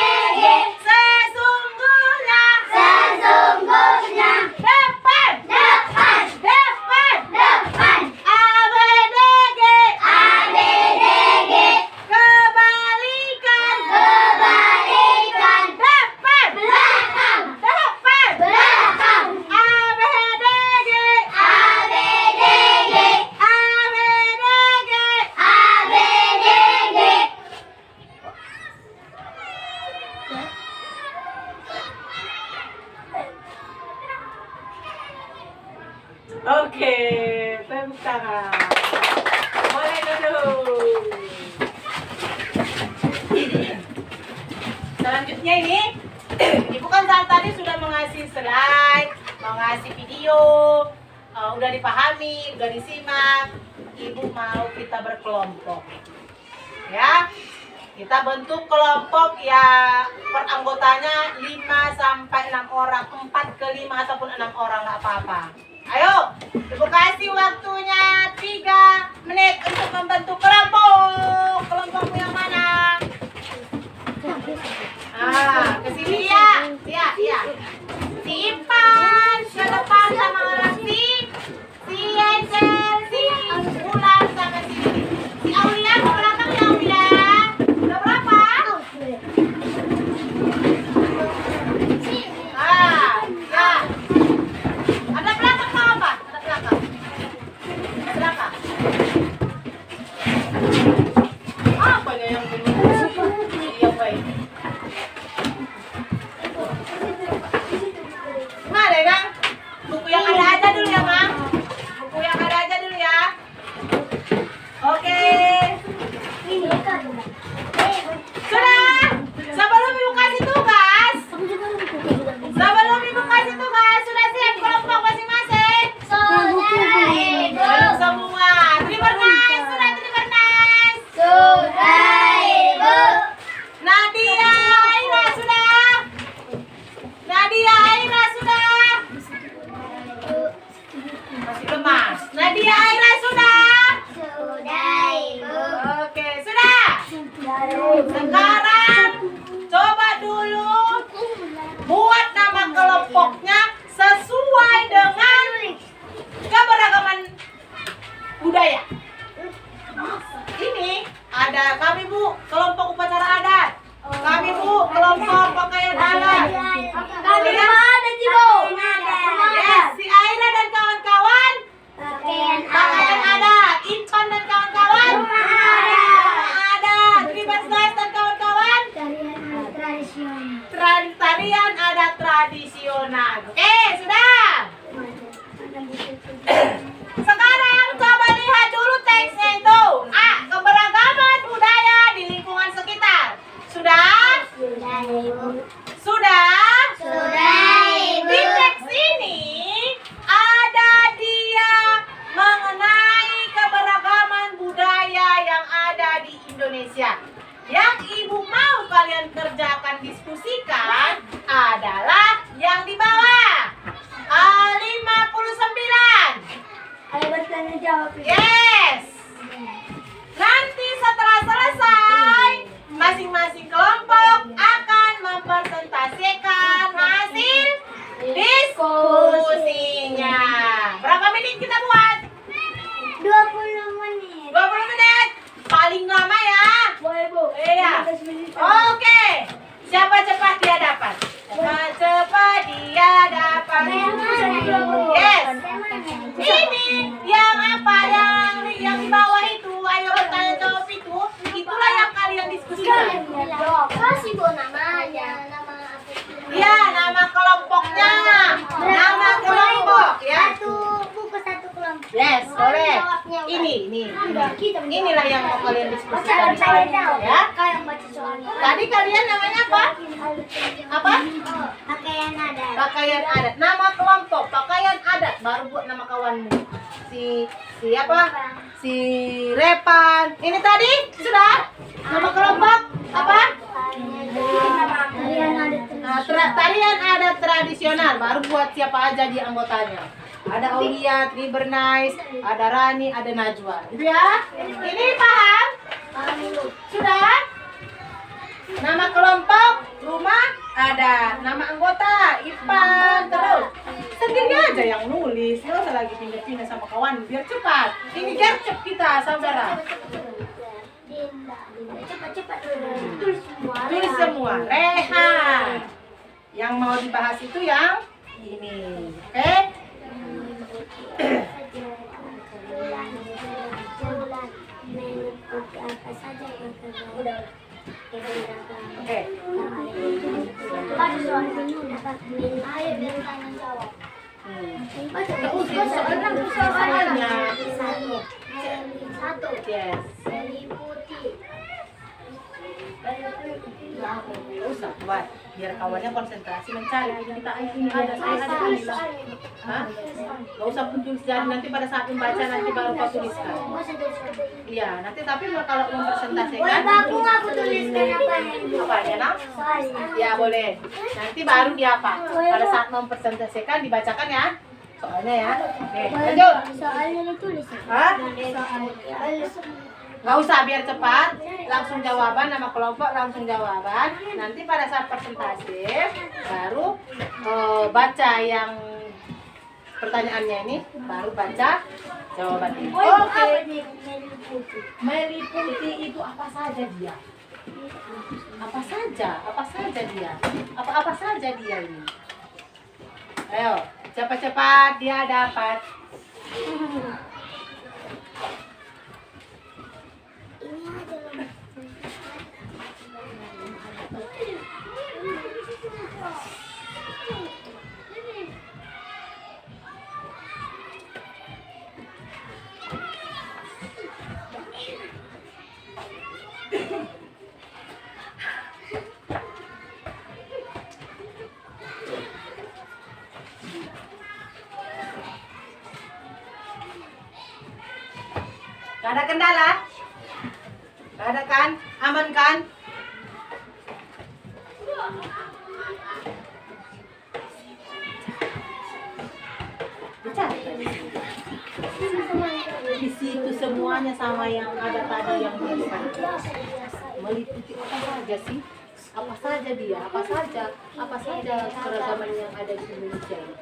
Oke, tepuk tangan. Boleh duduk. Selanjutnya ini bukan saat tadi sudah mengasih slide, mengasih video, udah dipahami, udah disimak. Ibu mau kita berkelompok, ya. Kita bentuk kelompok ya, per anggotanya 5 sampai 6 orang, 4 ke 5 ataupun 6 orang nggak apa-apa. Ayo, ibu kasih waktunya 3 menit untuk membentuk kelompok. Kelompokmu yang mana? Kesini ya, ya. Si Ipan ke depan sama si Ethel, si Ulan sama si Aulia ke belakang ya Aulia. Udah berapa? Ya. Ada belakang mau apa? Ada belakang. Belakang. Apanya yang belum? Iya baik. Mana ya, Kang? Buku yang ada aja dulu ya, Kang. Buku yang ada aja dulu ya. Oke. Sudah. Sebelum ibu kasih tugas. Sudah siap kelompok masing-masing? Sudah, Ibu. Belum semua. Sudah Sudah, Ibu. Nadia, Aira sudah. Masih lemas. Nadia, Aira sudah. Sudah, Ibu. Oke, sudah. Sekarang coba dulu buat nama kelompoknya sesuai dengan keberagaman budaya. Ini ada kami Bu, kelompok upacara adat. Kami Bu, kelompok pakaian adat. Kami ada Ibu. Yes, si Aira dan kawan-kawan pakaian adat. Inpan dan kawan-kawan adat. Ribas Nice dan kawan-kawan tarian adat tradisional. Oke, sudah. Sekarang coba lihat dulu teksnya itu. Keberagaman budaya di lingkungan sekitar. Sudah? Sudah? Di teks ini ada dia mengenai keberagaman budaya yang ada di Indonesia. Yang ibu mau kalian kerjakan diskusikan adalah yang di bawah 59. Ayo bertanya jawab. Yes. Nanti setelah selesai, masing-masing kelompok akan mempresentasikan hasil diskusinya. Berapa menit kita buat? 20 menit. 20 menit. Paling lama ya. Boleh, Bu. Iya. Oke. Siapa cepat dia dapat? Siapa cepat dia dapat? Yes. Ini yang apa yang di bawah itu? Ayo bertanya jawab itu. Itulah yang kalian diskusikan. Kasih Bu namanya. Nama apa? Ya, nama kelompoknya. Nama kelompok ya. Satu kelompok. Yes, boleh. Ini. Inilah yang mau kalian diskusikan di sana, ya. Yang baca soalnya. Tadi kalian namanya apa? Apa? Pakaian adat. Pakaian adat. Nama kelompok pakaian adat. Baru buat nama kawanmu. Si apa? Si Repan. Ini tadi sudah? Nama kelompok apa? Tarian adat tradisional. Baru buat siapa aja di anggotanya. Ada Aulia, Tribernice, ada Rani, ada Najwa. Itu ya? Ini paham? Sudah? Nama kelompok, rumah, ada. Nama anggota, Ipan, terus. Sendiri aja yang nulis. Nggak usah lagi pindah-pindah sama kawan. Biar cepat. Ini gercep kita, saudara. Cepat-cepat. Tulis semua. Rehan. Yang mau dibahas itu yang ini. Oke? Ayo bertanya jawab. Terusin soalnya. Satu. Yes. Meliputi. Nggak usah, buat biar kawannya konsentrasi mencari. Kita ini ada, saya ada. Hah? Nggak usah pun tulis, jadi nanti pada saat membaca nanti baru kau tuliskan. Iya, nanti tapi kalau mempresentasikan. Aku tuliskan apa yang Apa ya, Nak? soalnya. Ya boleh. Nanti baru dia apa? Pada saat mempresentasikan dibacakan ya. Soalnya ya. Oke, lanjut. Soalnya ditulis. Hah? Soalnya. Nggak usah, biar cepat. Langsung jawaban, nama kelompok langsung jawaban. Nanti pada saat presentasi baru baca yang pertanyaannya ini, baru baca jawabannya. Oke. Meliputi itu apa saja dia? Apa saja dia? Apa saja dia ini? Ayo, cepat-cepat dia dapat. Gak ada kendala? Gak ada kan? Aman kan? Baca. Di situ semuanya sama yang ada tadi yang meliputi. Meliputi apa saja sih? Apa saja dia? Apa saja keragaman yang ada di Indonesia ini?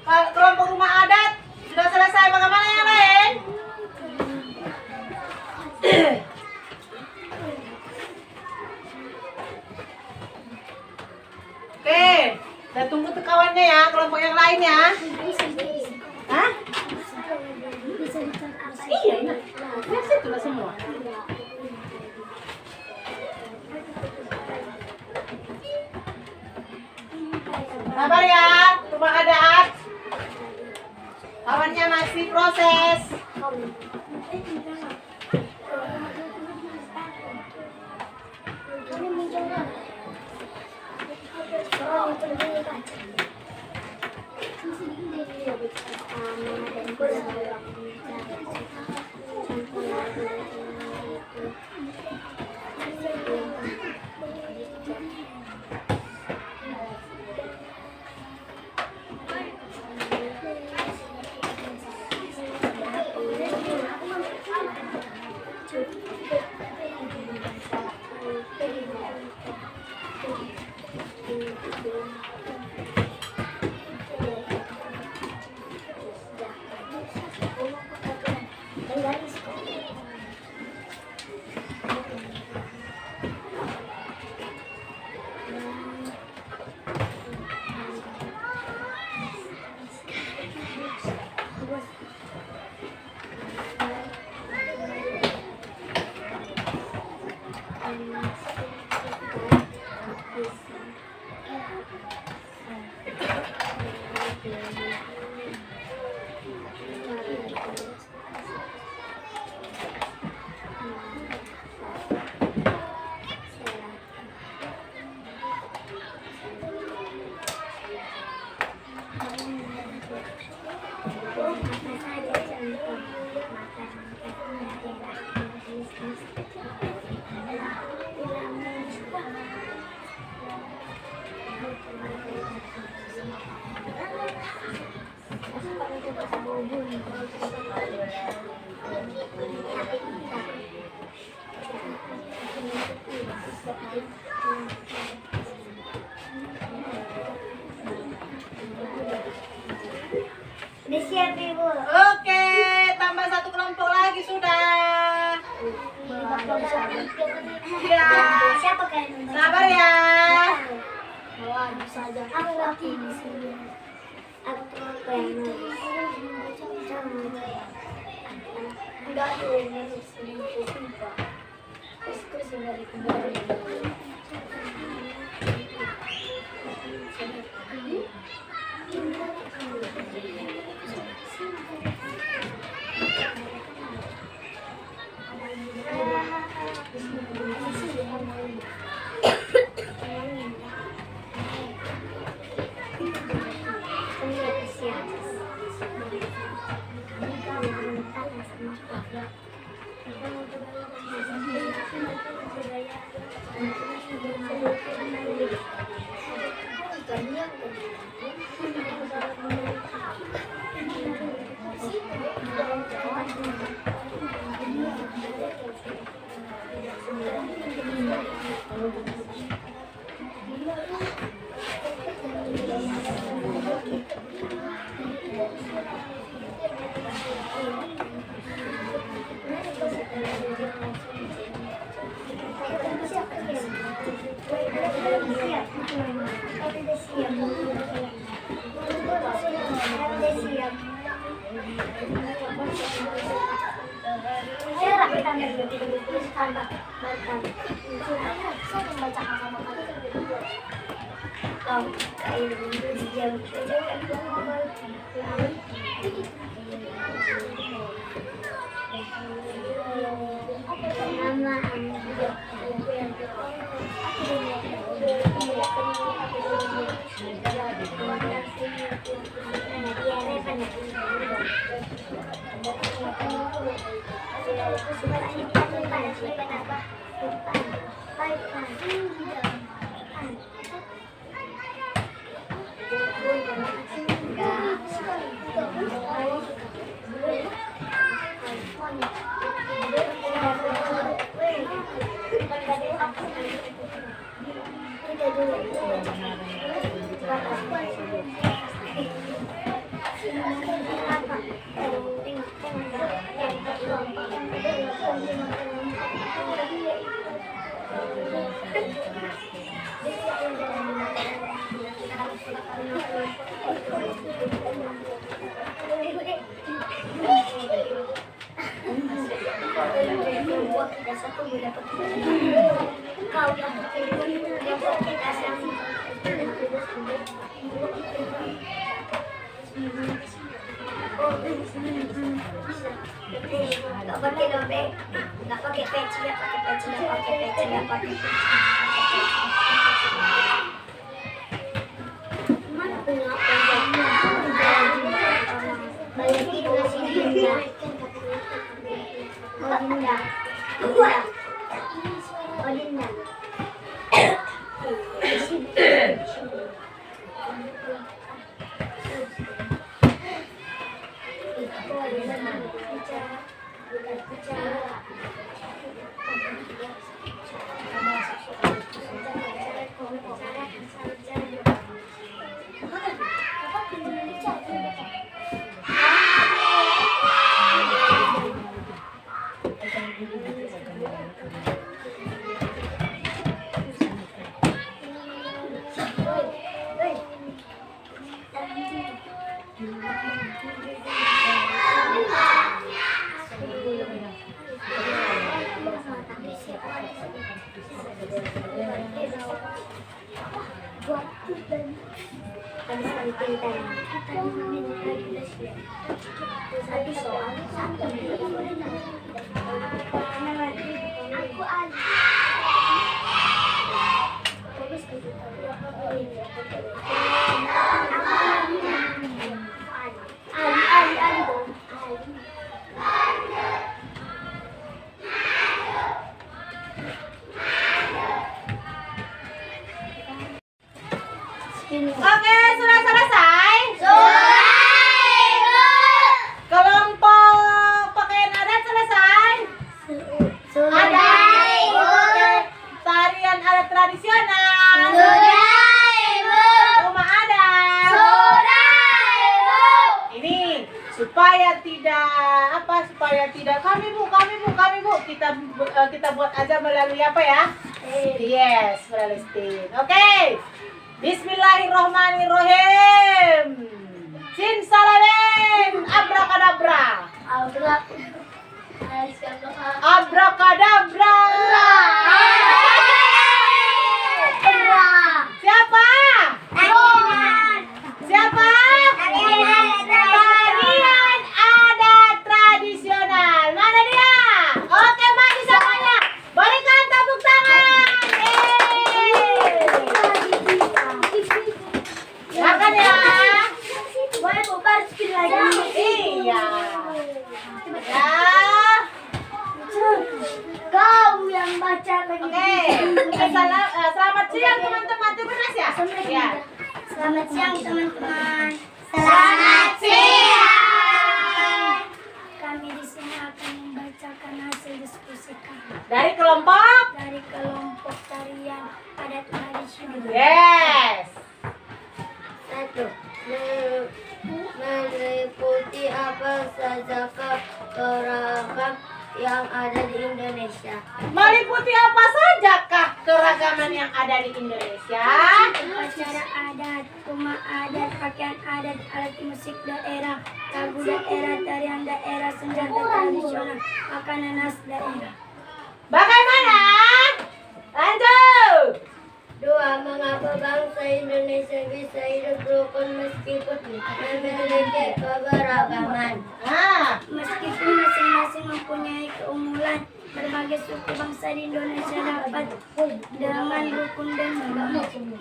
kelompok rumah adat sudah selesai. Bagaimana yang lain? Oke, saya tunggu tuh kawannya ya, kelompok yang lain ya. Hah? Iya, ini. Ya, situ lah semua. Sabar ya, rumah adat. Kawannya masih proses. Udah siap Ibu. Oke, tambah satu kelompok lagi sudah. Ya, Siapa kan? sabar ya. Wah, bisa aja. Aku lagi di sini. Aku pengen. Enggak ada yang di sini. Terus dari kemarin. satu gue dapat 3. Kau yang kita yang nggak pakai dompet, nggak pakai peci, nggak pakai peci, nggak pakai peci, nggak pakai peci. Mana punya banyakin ngasih dia. Nggak ada. Odinda. Satu soal, satu. Aku ada. Oke, sudah selesai? Kelompok pakaian adat selesai? Ada. Oke. Tarian adat tradisional. Rumah adat. Ini supaya tidak kami bu kita buat aja melalui apa ya? Yes, melalui Steam. Oke. Bismillahirrohmanirrohim. Simsalabim, abrakadabra. Abrakadabra. Siapa? Siapa? Tarian adat tradisional. Mana dia? Oke, maju semuanya. Berikan tepuk tangan. Makan ya. Boleh bubar sedikit lagi. Iya. Ya. Kau yang baca lagi. Oke. Selamat siang teman-teman. Terima kasih ya. Ya. Selamat siang teman-teman. Selamat siang. Kami di sini akan membacakan hasil diskusi kami Dari kelompok. dari kelompok tarian adat tradisional. Yes. 1. Meliputi apa saja keragaman yang ada di Indonesia. Meliputi apa sajakah keragaman yang ada di Indonesia? Upacara adat, rumah adat, pakaian adat, alat musik daerah, lagu daerah, tarian daerah, senjata tradisional, makanan khas daerah. Bagaimana? Lanjut. 2. Mengapa bangsa Indonesia bisa hidup rukun meskipun memiliki keberagaman? Meskipun masing-masing mempunyai keunggulan, berbagai suku bangsa di Indonesia dapat dengan rukun dan berdamai.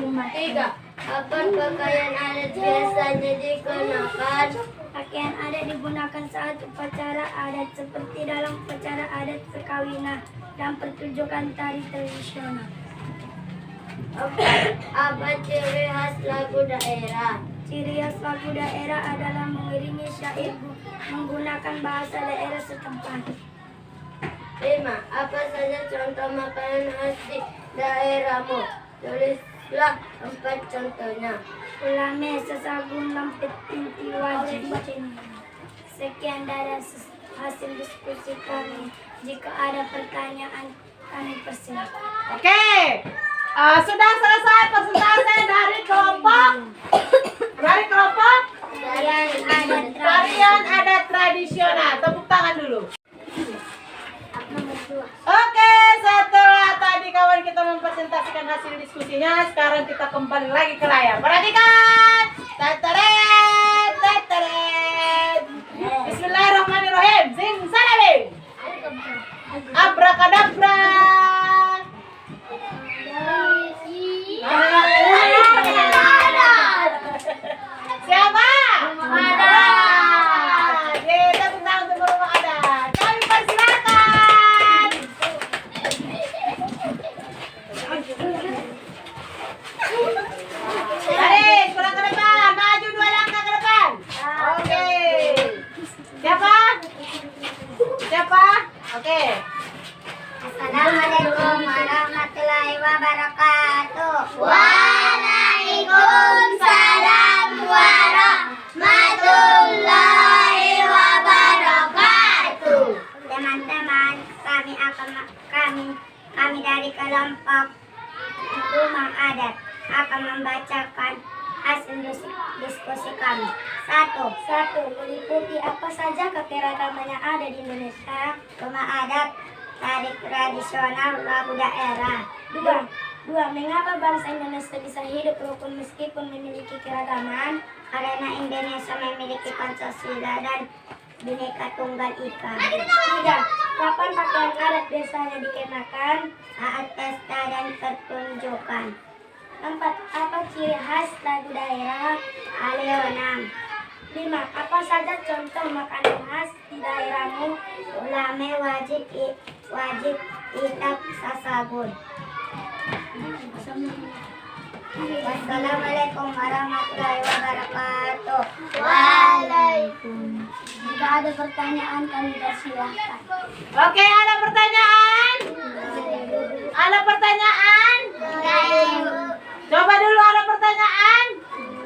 3. Apa pakaian adat biasanya dikenakan? Pakaian adat digunakan saat upacara adat seperti dalam upacara adat perkawinan dan pertunjukan tari tradisional. Apa ciri khas lagu daerah? Ciri khas lagu daerah adalah mengiringi syair menggunakan bahasa daerah setempat. 5. Apa saja contoh makanan khas di daerahmu? Tulislah 4 contohnya. Ulame, sesagun, lampet, inti, wajib. Sekian dari hasil diskusi kami. Jika ada pertanyaan, kami persilakan. Oke. Sudah selesai presentasi dari kelompok. Tarian adat Tarian adat tradisional. Tepuk tangan dulu. presentasikan hasil diskusinya. Sekarang kita kembali lagi ke layar. Perhatikan. Tataret, tataret. Bismillahirrahmanirrahim. Simsalabim. Abrakadabra. Siapa? Tepuk tangan untuk rumah adat. Kami persilakan. Tarik, pulang ke depan. Maju 2 langkah ke depan. Oke. Siapa? Siapa? Oke. Assalamualaikum warahmatullahi wabarakatuh. Waalaikumsalam warahmatullahi wabarakatuh. Teman-teman, kami dari kelompok rumah adat akan membacakan hasil diskusi kami. Satu, meliputi apa saja kekeragaman yang ada di Indonesia. Rumah adat, tari tradisional, lagu daerah. Dua, mengapa bangsa Indonesia bisa hidup rukun meskipun memiliki keragaman? Karena Indonesia memiliki Pancasila dan Bhinneka Tunggal Ika. 3, kapan pakaian adat biasanya dikenakan? Saat pesta dan pertunjukan. 4, apa ciri khas lagu daerah? Aleo-6. 5, apa saja contoh makanan khas di daerahmu? Ulame, wajib itak, sasagun. Wassalamualaikum warahmatullahi wabarakatuh. Waalaikumsalam. Jika ada pertanyaan kami persilahkan. Oke, ada pertanyaan? Ada pertanyaan? Coba dulu, ada pertanyaan?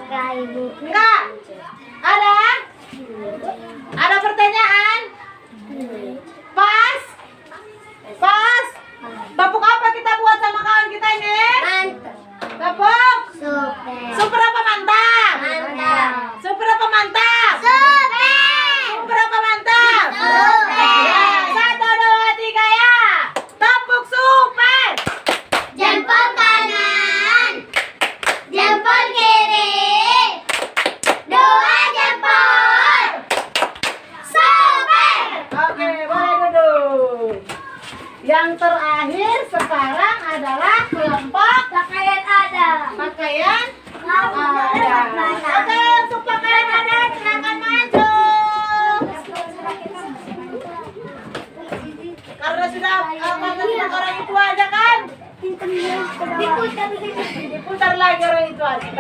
Enggak, Ibu. Enggak? Ada? Ada pertanyaan? Pas? Pas? Bapuk apa kita buat sama kawan kita ini? Mantap. Bapuk? Super. Super apa mantap? Mantap. Super apa mantap? Super. Super apa mantap? Super. Ya, 1, 2, 3 ya. Tepuk super. Jempol kanan. Jempol kiri. 2 jempol. Super. Oke, boleh duduk. Yang terakhir sekarang adalah kelompok Pakaian ada. pakaian Ada. adat. Oke, untuk pakaian adat silakan maju. Karena sudah orang itu aja kan? Diputar lagi orang itu aja.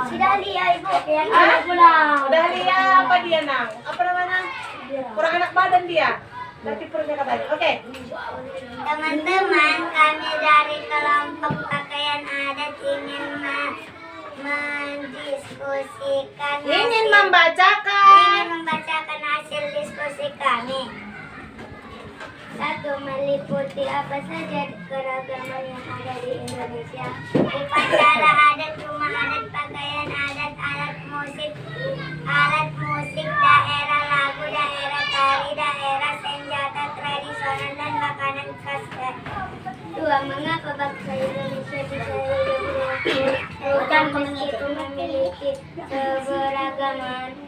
Sudah lihat Ibu. Yang Hah? ada pulang. Udah lihat apa dia nang? Apa namanya? Kurang enak badan dia. Berarti perutnya katanya. Oke. Teman-teman, kami dari kelompok pakaian adat ingin mendiskusikan Ingin hasil- membacakan. membacakan hasil diskusi kami. 1, meliputi apa saja keragaman yang ada di Indonesia. Upacara adat, rumah adat, pakaian adat, alat musik daerah, lagu daerah, tari daerah, senjata tradisional dan makanan khas. 2, mengapa bangsa Indonesia bisa hidup rukun meskipun memiliki keberagaman?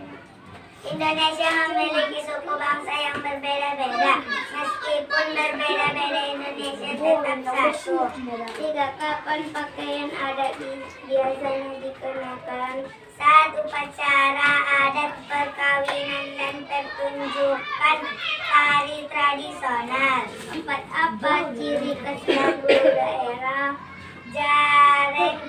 Indonesia memiliki suku bangsa yang berbeda-beda. Meskipun berbeda-beda, Indonesia tetap satu. 3, kapan pakaian adat biasanya dikenakan? Saat upacara adat, perkawinan, dan pertunjukan tari tradisional. 4, apa ciri khas lagu daerah? Jareng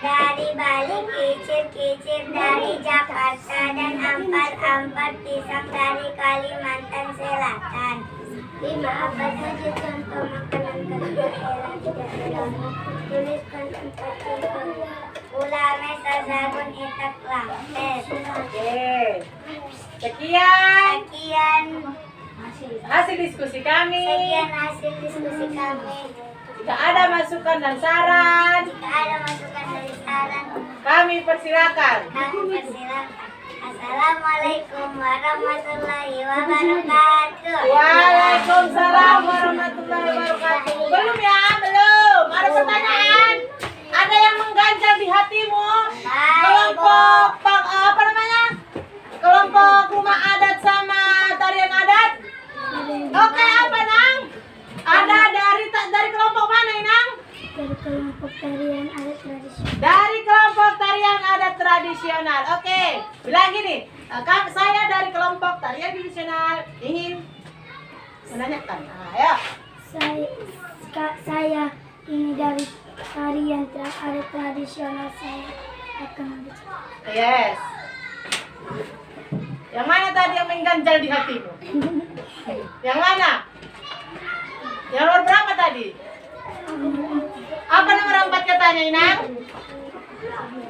dari Bali, kicir-kicir dari Jakarta, dan ampar-ampar pisang dari Kalimantan Selatan. 5, apa saja contoh makanan khas daerah di daerahmu? Tuliskan 4 contoh. Ulame, sasagun, itak, lampet. Oke. Sekian hasil diskusi kami. Sekian hasil diskusi kami. Jika ada masukan dan saran, Jika ada masukan dari saran, kami persilakan. kami persilakan. Assalamualaikum warahmatullahi wabarakatuh. Waalaikumsalam warahmatullahi wabarakatuh. Belum ya, belum. Ada pertanyaan? Ada yang mengganjal di hatimu? Kelompok apa namanya? Kelompok rumah adat sama tarian adat? Oke, apa Nang? Ada dari kelompok mana Nang? Dari kelompok tarian adat tradisional. Dari kelompok tarian adat tradisional. Oke, bilang gini. Saya dari kelompok tarian tradisional ingin menanyakan. Ayo. Saya ini dari tarian adat tradisional, saya akan berbicara. Yes. Yang mana tadi yang mengganjal di hatimu? Yang mana? Yang nomor berapa tadi? Apa nomor 4 katanya, Inang?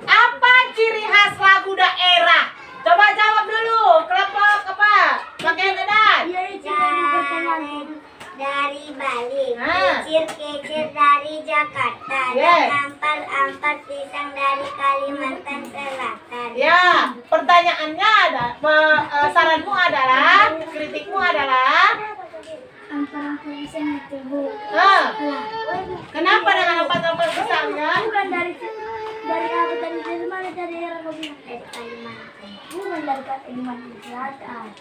Apa ciri khas lagu daerah? Coba jawab dulu. Kelompok apa? Pakai adat. Dari Bali, Ah. kecil-kecil dari Jakarta, Yes. dan ampar-ampar pisang dari Kalimantan Selatan. Ya, pertanyaannya saranmu adalah, kritikmu adalah, Ampar-ampar pisang itu, Bu. kenapa dengan empat pisangnya? Bukan dari apa tadi, dari mana, dari daerah kau bilang? Dari Kalimantan. Bukan dari Kalimantan Selatan.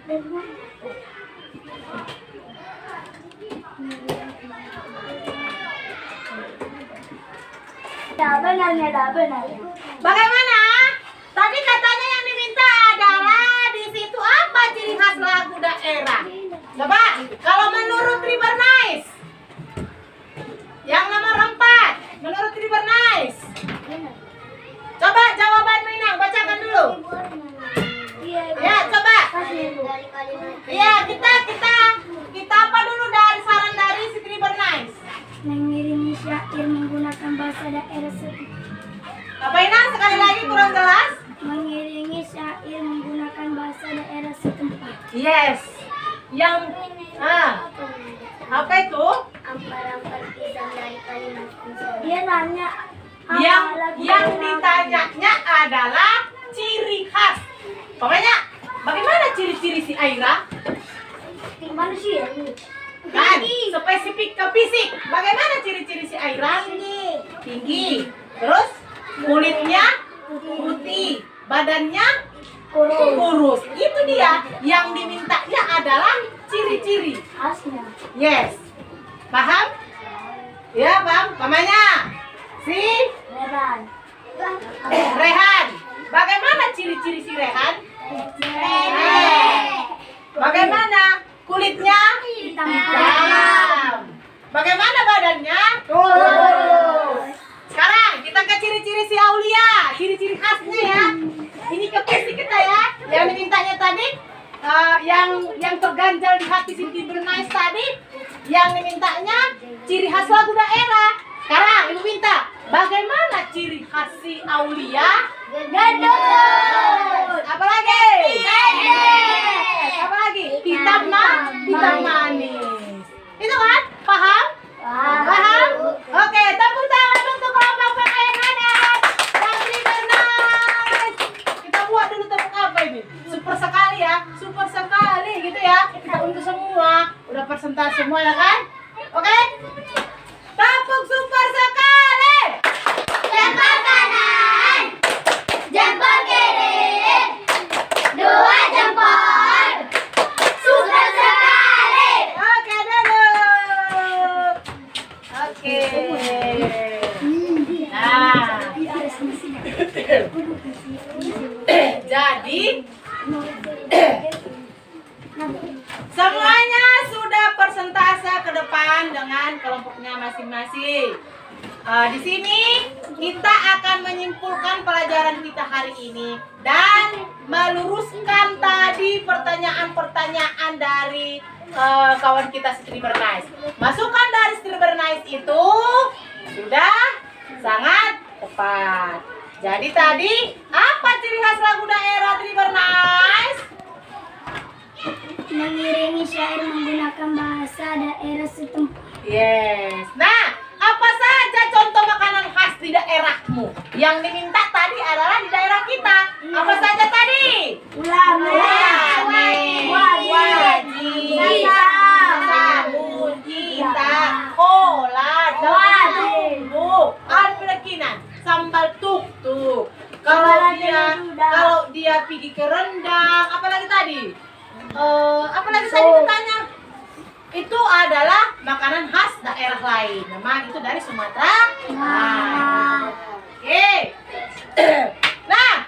Dari mana? Tak benarnya, tak benarnya. Bagaimana? Tadi katanya yang diminta adalah di situ apa ciri khas lagu daerah? Coba, kalau menurut Rivernice, yang nomor 4, menurut Rivernice, coba jawaban Minang, bacakan dulu. Ya, coba. Dari Kalimantan. Ya, kita apa dulu dari saran dari si Rivernice? Mengiringi syair menggunakan bahasa daerah setempat. Apa Inang sekali lagi kurang jelas? Mengiringi syair menggunakan bahasa daerah setempat. Yes. Yang apa itu? Ampar-ampar pisang dari Kalimantan Selatan. Dia nanya Yang ditanyanya adalah ciri khas. Pokoknya bagaimana ciri-ciri si Aira? Gimana sih ya? Kan spesifik ke fisik. Bagaimana ciri-ciri si Aira? Tinggi. Terus kulitnya putih, badannya kurus. Itu dia yang dimintanya adalah ciri-ciri. Khasnya. Yes. Paham? Ya, paham. Pamannya si Leban. Rehan. Bagaimana ciri-ciri si Rehan? Bagaimana kulitnya? Hitam. Hitam. Bagaimana badannya? Kurus. Sekarang kita ke ciri-ciri si Aulia, ciri-ciri khasnya ya. Ini ke fisik kita ya. Yang dimintanya tadi, yang terganjal di hati si Rivernice tadi, yang dimintanya ciri khas lagu daerah. Sekarang ibu minta, bagaimana ciri khas si Aulia? Gendut. Apa lagi? Apa lagi? Hitam manis. Itu kan? Paham? Paham? Oke, tepuk tangan untuk kelompok PKN adat dan Rivernice. Kita buat dulu tepuk apa ini? Super sekali ya, super sekali gitu ya. Kita untuk semua, udah persentase semua ya kan? Oke? Tepuk super sekali. Jempol kanan, jempol kiri, 2 jempol. Super sekali. Oke, duduk. Oke. Nah, jadi semuanya sudah persentase ke depan dengan kelompoknya masing-masing. Di sini kita akan menyimpulkan pelajaran kita hari ini dan meluruskan tadi pertanyaan-pertanyaan dari kawan kita Rivernice. Masukan dari Rivernice itu sudah sangat tepat. Jadi tadi apa ciri khas lagu daerah Rivernice? Mengiringi syair menggunakan bahasa daerah setempat. Yes. Nah, apa saja contoh makanan khas di daerahmu? Yang diminta tadi adalah di kita. Apa saja tadi? Ulama, Wajib, sabun, kita, kola, bubuk, perekinan, sambal tuk-tuk. Kalau dia pergi ke rendang, apalagi tadi? Apalagi tadi bertanya? Itu adalah makanan khas daerah lain. Memang itu dari Sumatera. Oke. Nah,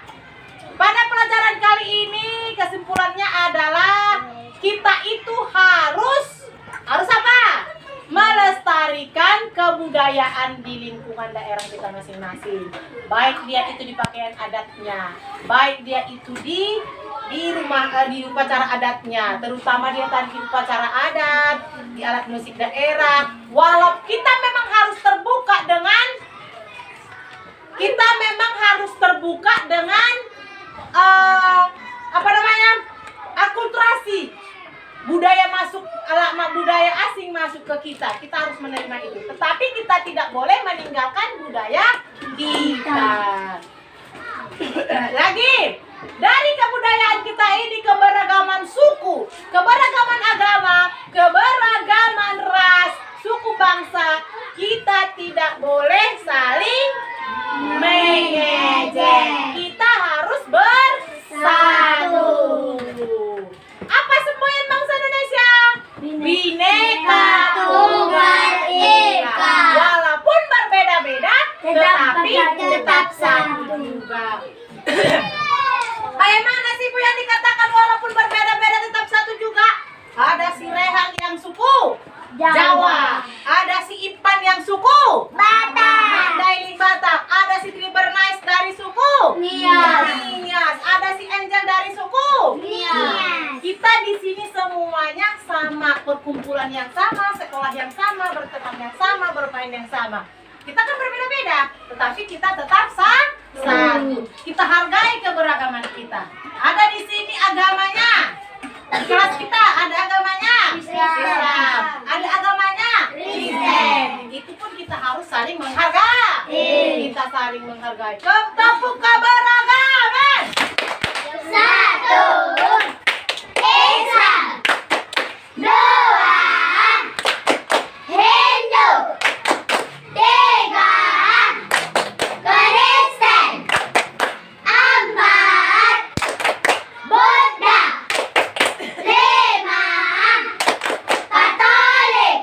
pada pelajaran kali ini kesimpulannya adalah kita itu harus apa? Melestarikan kebudayaan di lingkungan daerah kita masing-masing. Baik dia itu di pakaian adatnya, baik dia itu di rumah di upacara adatnya, terutama dia tadi di upacara adat, di alat musik daerah. Walau kita memang harus terbuka dengan akulturasi budaya budaya asing masuk ke kita harus menerima itu. Tetapi kita tidak boleh meninggalkan budaya kita. Lagi, dari kebudayaan kita ini keberagaman suku, keberagaman agama, keberagaman ras, suku bangsa, kita tidak boleh saling mengejek. Kita harus bersatu. Apa semboyan bangsa Indonesia? Bineka Tunggal Ika. Walaupun berbeda-beda, tetapi tetap satu juga. Bagaimana sih Bu yang dikatakan walaupun berbeda-beda tetap satu juga? Ada si Rehan yang suku Jawa, ada si Ipan yang suku Batak, Mandailing Batak, ada si Tribernais dari suku Nias, ada si Angel dari suku Nias. Kita di sini semuanya sama, perkumpulan yang sama, sekolah yang sama, berteman yang sama, bermain yang sama. Kita kan berbeda-beda, tetapi kita tetap satu. Kita hargai keberagaman kita. Ada di sini agamanya. Di kelas kita ada agamanya Islam, ada agamanya Kristen. Itu pun kita harus saling menghargai. Kita saling menghargai. Tepuk keberagaman. Satu, Islam, dua, Hindu, tiga, Kristen, empat, Buddha, lima, Katolik,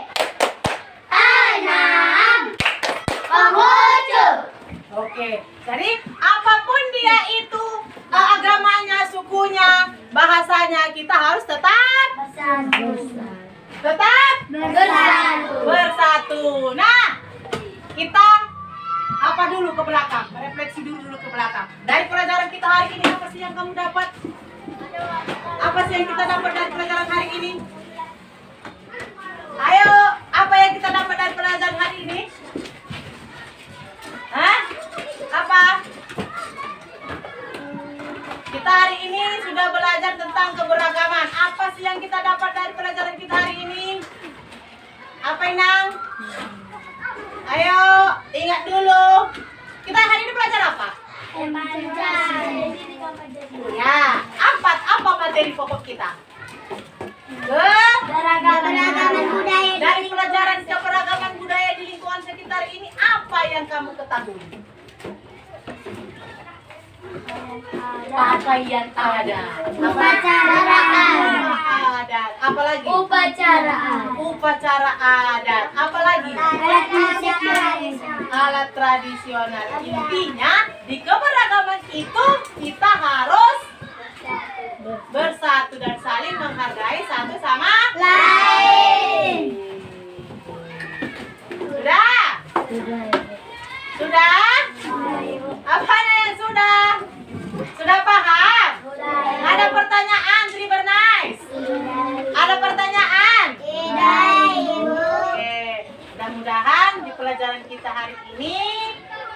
enam, Konghucu. Oke, jadi apapun dia itu agamanya, sukunya, bahasanya, kita harus tetap bersatu. Nah, kita apa dulu ke belakang, refleksi dulu ke belakang. Dari pelajaran kita hari ini, apa sih yang kamu dapat? Apa sih yang kita dapat dari pelajaran hari ini? Ayo, apa yang kita dapat dari pelajaran hari ini? Hah? Apa? Kita hari ini sudah belajar tentang keberagaman. Apa sih yang kita dapat dari pelajaran kita hari ini? Apa, Inang? Ayo, ingat dulu. Kita hari ini belajar apa? Ya, apa materi pokok kita? Keberagaman budaya. Dari pelajaran keberagaman budaya di lingkungan sekitar ini, apa yang kamu ketahui? Apa yang ada? Upacaraan. Adat. Apa lagi? Upacaraan. Upacara adat. Apa lagi? Alat musik tradisional. Alat tradisional. Intinya di keberagaman itu kita harus bersatu dan saling menghargai satu sama Lain. Sudah? Sudah? Apanya yang sudah? Sudah paham? Ada pertanyaan, Tribernais? Ada pertanyaan? Oke, mudah-mudahan di pelajaran kita hari ini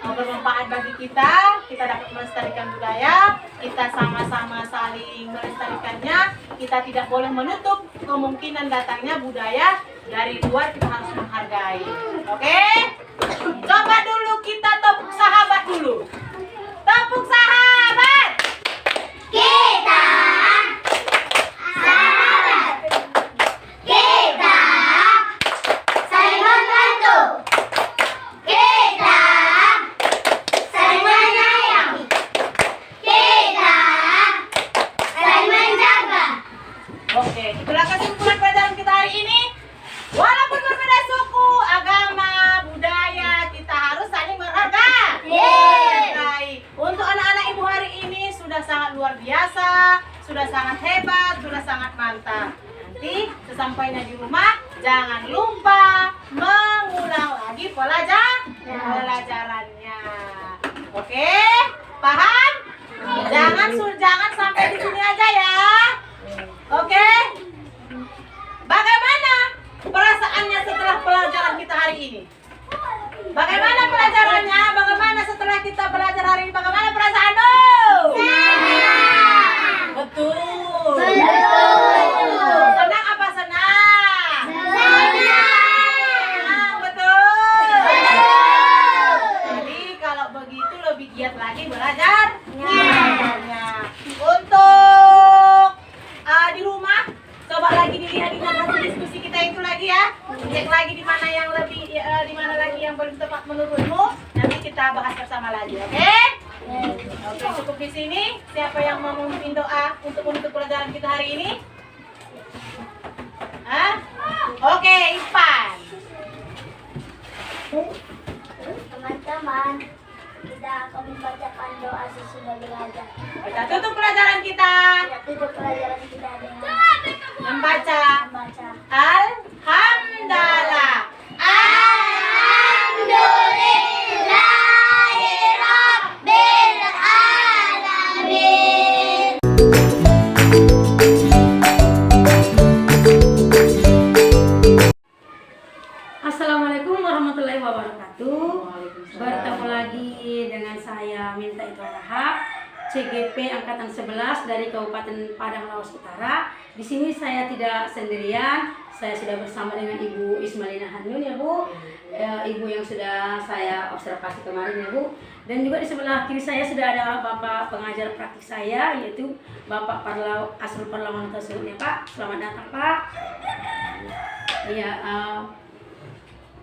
bermanfaat bagi kita. Kita dapat melestarikan budaya, kita sama-sama saling melestarikannya. Kita tidak boleh menutup kemungkinan datangnya budaya dari luar, kita harus menghargai. Oke? Coba dulu kita tepuk sahabat dulu. Tepuk sahabat. luar biasa, sudah sangat hebat, sudah sangat mantap. Nanti sesampainya di rumah, jangan lupa mengulang lagi pelajarannya. Oke, paham? Jangan sampai di sini aja ya. Oke? Bagaimana perasaannya setelah pelajaran kita hari ini? Bagaimana pelajarannya? Bagaimana setelah kita belajar hari ini? Bagaimana perasaanmu? Betul. Senang apa senang? Senang, betul. Jadi kalau begitu lebih giat lagi belajar. Untuk di rumah coba lagi dilihat di hasil diskusi kita itu lagi ya. Cek lagi di mana yang lebih di mana lagi yang paling tepat menurutmu. Nanti kita bahas bersama lagi, oke? Oke, cukup di sini. Siapa yang mau memimpin doa untuk menutup pelajaran kita hari ini? Hah? Oke, Ipan. Teman-teman, kita akan membacakan doa sesudah belajar. Kita tutup pelajaran kita. Kita tutup pelajaran kita dengan Membaca membaca. Alhamdulillah. Alhamdulillahirabbil alamin. Assalamualaikum warahmatullahi wabarakatuh. Bertemu lagi dengan saya Minta Itu Rahab, CGP Angkatan 11 dari Kabupaten Padang Lawas Utara. Di sini saya tidak sendirian, saya sudah bersama dengan Ibu Ismalina Hanun ya Bu, Ibu yang sudah saya observasi kemarin ya Bu. Dan juga di sebelah kiri saya sudah ada Bapak pengajar praktik saya, yaitu Bapak Asrul Parlawan Tasawuf ya Pak. Selamat datang Pak. Iya.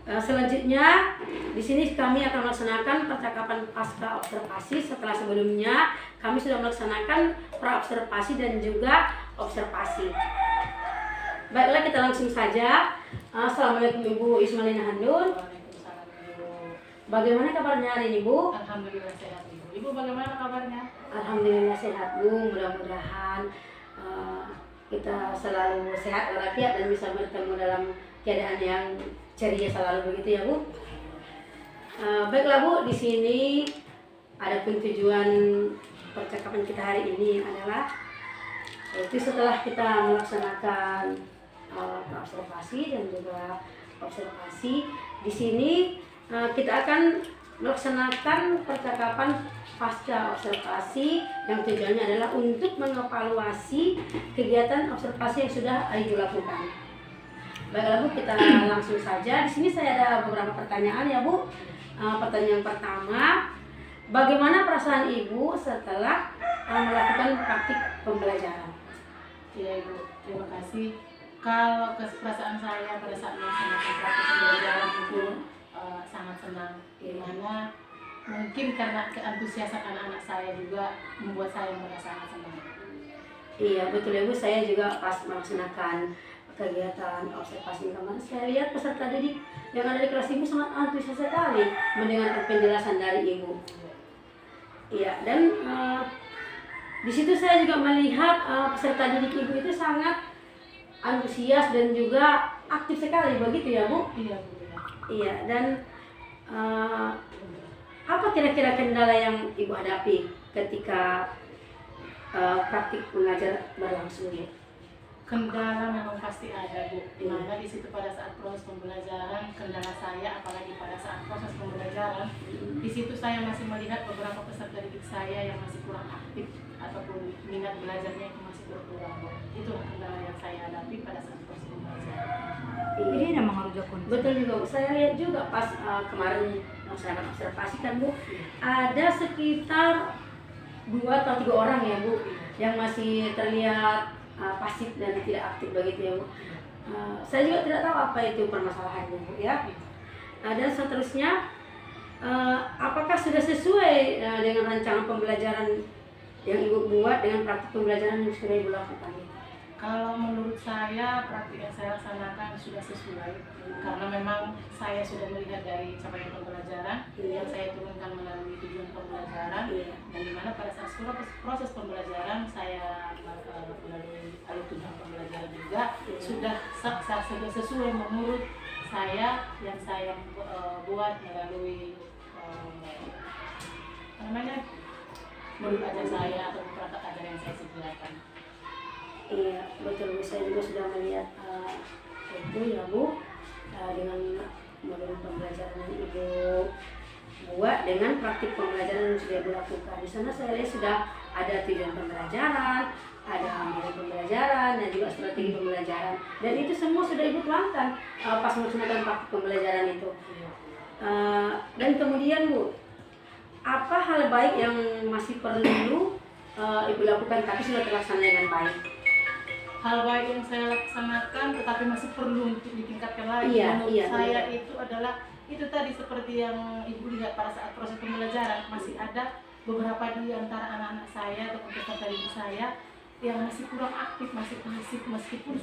Selanjutnya di sini kami akan melaksanakan percakapan pasca observasi. Setelah sebelumnya kami sudah melaksanakan pra-observasi dan juga observasi. Baiklah, kita langsung saja. Assalamualaikum Ibu Ismalina Handun. Waalaikumsalam, Ibu. Bagaimana kabarnya hari ini Bu? Alhamdulillah sehat, Ibu. Ibu bagaimana kabarnya? Alhamdulillah sehat Bu. Mudah-mudahan kita selalu sehat walafiat dan bisa bertemu dalam keadaan yang ceria selalu begitu ya Bu. Baiklah Bu, di sini ada pun tujuan percakapan kita hari ini adalah yaitu setelah kita melaksanakan observasi dan juga observasi, di sini kita akan melaksanakan percakapan pasca observasi yang tujuannya adalah untuk mengevaluasi kegiatan observasi yang sudah Ibu lakukan. Baiklah Bu, kita langsung saja. Di sini saya ada beberapa pertanyaan ya Bu. Pertanyaan pertama, bagaimana perasaan Ibu setelah melakukan praktik pembelajaran? Ya Ibu, terima kasih. Kalau perasaan saya pada saat melaksanakan praktik pembelajaran itu sangat senang. Dimana mungkin karena keantusiasan anak-anak saya juga membuat saya merasa sangat senang. Iya betul ya Bu, saya juga pas melaksanakan kegiatan observasi kemarin, saya lihat peserta didik yang ada di kelas Ibu sangat antusias sekali mendengarkan penjelasan dari Ibu. Iya, dan di situ saya juga melihat peserta didik Ibu itu sangat antusias dan juga aktif sekali, begitu ya Bu? Iya Bu. Iya, dan apa kira-kira kendala yang Ibu hadapi ketika praktik mengajar berlangsung ya? Kendala memang pasti ada Bu. Dimana di situ pada saat proses pembelajaran, kendala saya apalagi pada saat proses pembelajaran, di situ saya masih melihat beberapa peserta didik saya yang masih kurang aktif ataupun minat belajarnya itu masih berkurang Bu. Itulah kendala yang saya hadapi pada saat proses pembelajaran. Ini memang harus betul juga Bu. Saya lihat juga pas kemarin melaksanakan observasi kan Bu, ada sekitar 2 atau 3 orang ya Bu yang masih terlihat pasif dan tidak aktif begitu ya Bu. Saya juga tidak tahu apa itu permasalahannya Bu ya. Dan seterusnya, apakah sudah sesuai dengan rancangan pembelajaran yang Ibu buat dengan praktik pembelajaran yang sudah Ibu lakukan? Kalau menurut saya praktik yang saya laksanakan sudah sesuai karena memang saya sudah melihat dari capaian pembelajaran yang saya turunkan melalui tujuan pembelajaran pembelajaran, Iya. dan dimana pada saat proses pembelajaran saya melalui alur tunjangan pembelajaran juga Iya. sudah sesuai menurut saya yang saya buat melalui apa namanya, modul ajar saya atau perangkat ajar yang saya sediakan. Iya, betul Bu. Saya juga sudah melihat itu ya Bu, dengan modul pembelajaran yang Ibu buat dengan praktik pembelajaran yang sudah Ibu lakukan. Di sana saya lihat sudah ada tujuan pembelajaran, ada modul pembelajaran, dan juga strategi pembelajaran. Dan itu semua sudah Ibu tuangkan pas melaksanakan praktik pembelajaran itu. Dan kemudian Bu, apa hal baik yang masih perlu Ibu lakukan tapi sudah terlaksana dengan baik? Hal baik yang saya laksanakan tetapi masih perlu untuk ditingkatkan lagi Iya, menurut iya, saya benar. itu adalah itu tadi seperti yang Ibu lihat pada saat proses pembelajaran, masih ada beberapa di antara anak-anak saya atau peserta didik saya yang masih kurang aktif, masih pasif meskipun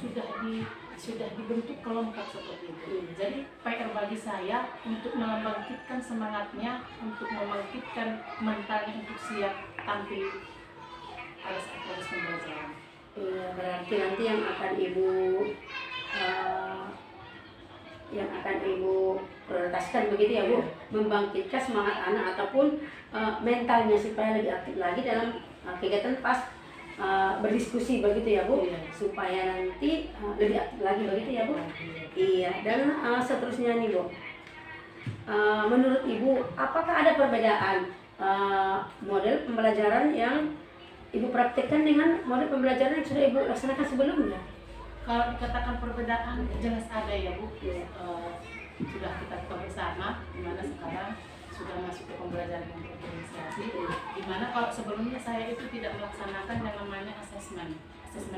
sudah dibentuk kelompok seperti itu. Jadi PR bagi saya untuk membangkitkan semangatnya, untuk membangkitkan mentalnya untuk siap tampil pada saat proses pembelajaran. Iya, berarti nanti yang akan Ibu prioritaskan begitu ya Bu, membangkitkan semangat anak ataupun mentalnya supaya lebih aktif lagi dalam kegiatan pas berdiskusi begitu ya Bu, Iya. supaya nanti lebih aktif lagi begitu ya Bu. Iya, dan seterusnya nih Bu, menurut Ibu apakah ada perbedaan model pembelajaran yang Ibu praktekkan dengan model pembelajaran yang sudah Ibu laksanakan sebelumnya? Kalau dikatakan perbedaan jelas ada ya Bu. Iya. Sudah kita tahu bersama di mana sekarang sudah masuk ke pembelajaran yang berinisiasi, di mana kalau sebelumnya saya itu tidak melaksanakan yang namanya asesmen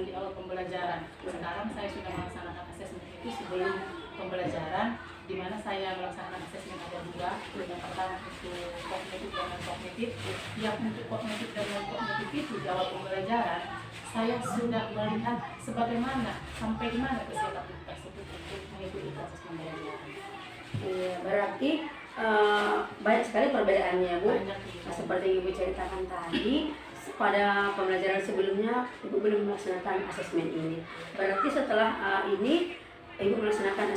di awal pembelajaran. Sekarang saya sudah melaksanakan asesmen itu sebelum pembelajaran, di mana saya melaksanakan asesmen ada dua. Yang pertama itu kognitif dan non kognitif. Yang untuk kognitif dan non kognitif itu di awal pembelajaran saya sudah melihat sebagaimana sampai di mana kesiapan tersebut untuk mengikuti proses pembelajaran. Iya, berarti banyak sekali perbedaannya Bu. Banyak Nah, seperti yang Ibu ceritakan tadi, pada pembelajaran sebelumnya Ibu belum melaksanakan asesmen ini. Berarti setelah ini Ibu melaksanakan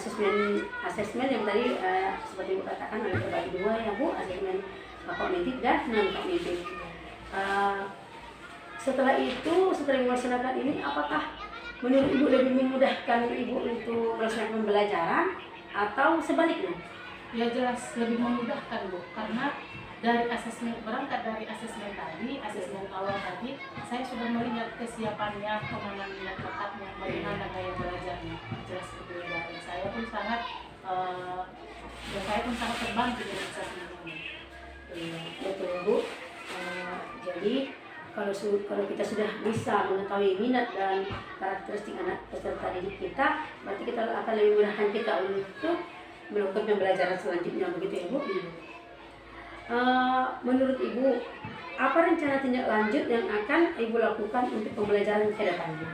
asesmen yang tadi seperti Ibu katakan ada terbagi dua ya Bu, asesmen kognitif dan non kognitif. Setelah itu, setelah Ibu melaksanakan ini, apakah menurut Ibu lebih memudahkan Ibu untuk melaksanakan pembelajaran atau sebaliknya? Ya jelas lebih memudahkan Bu, karena dari asesmen, berangkat dari asesmen tadi, asesmen awal tadi, saya sudah melihat kesiapannya, kemana minat bakatnya, bagaimana gaya belajarnya. Jelas berbeda. Dan saya pun sangat terbantu dengan asesmen ini. Iya, betul Bu. Jadi kalau kita sudah bisa mengetahui minat dan karakteristik anak peserta didik kita, berarti kita akan lebih mudahkan kita untuk melakukan pembelajaran selanjutnya begitu ya Bu. Menurut Ibu, apa rencana tindak lanjut yang akan Ibu lakukan untuk pembelajaran ke depannya?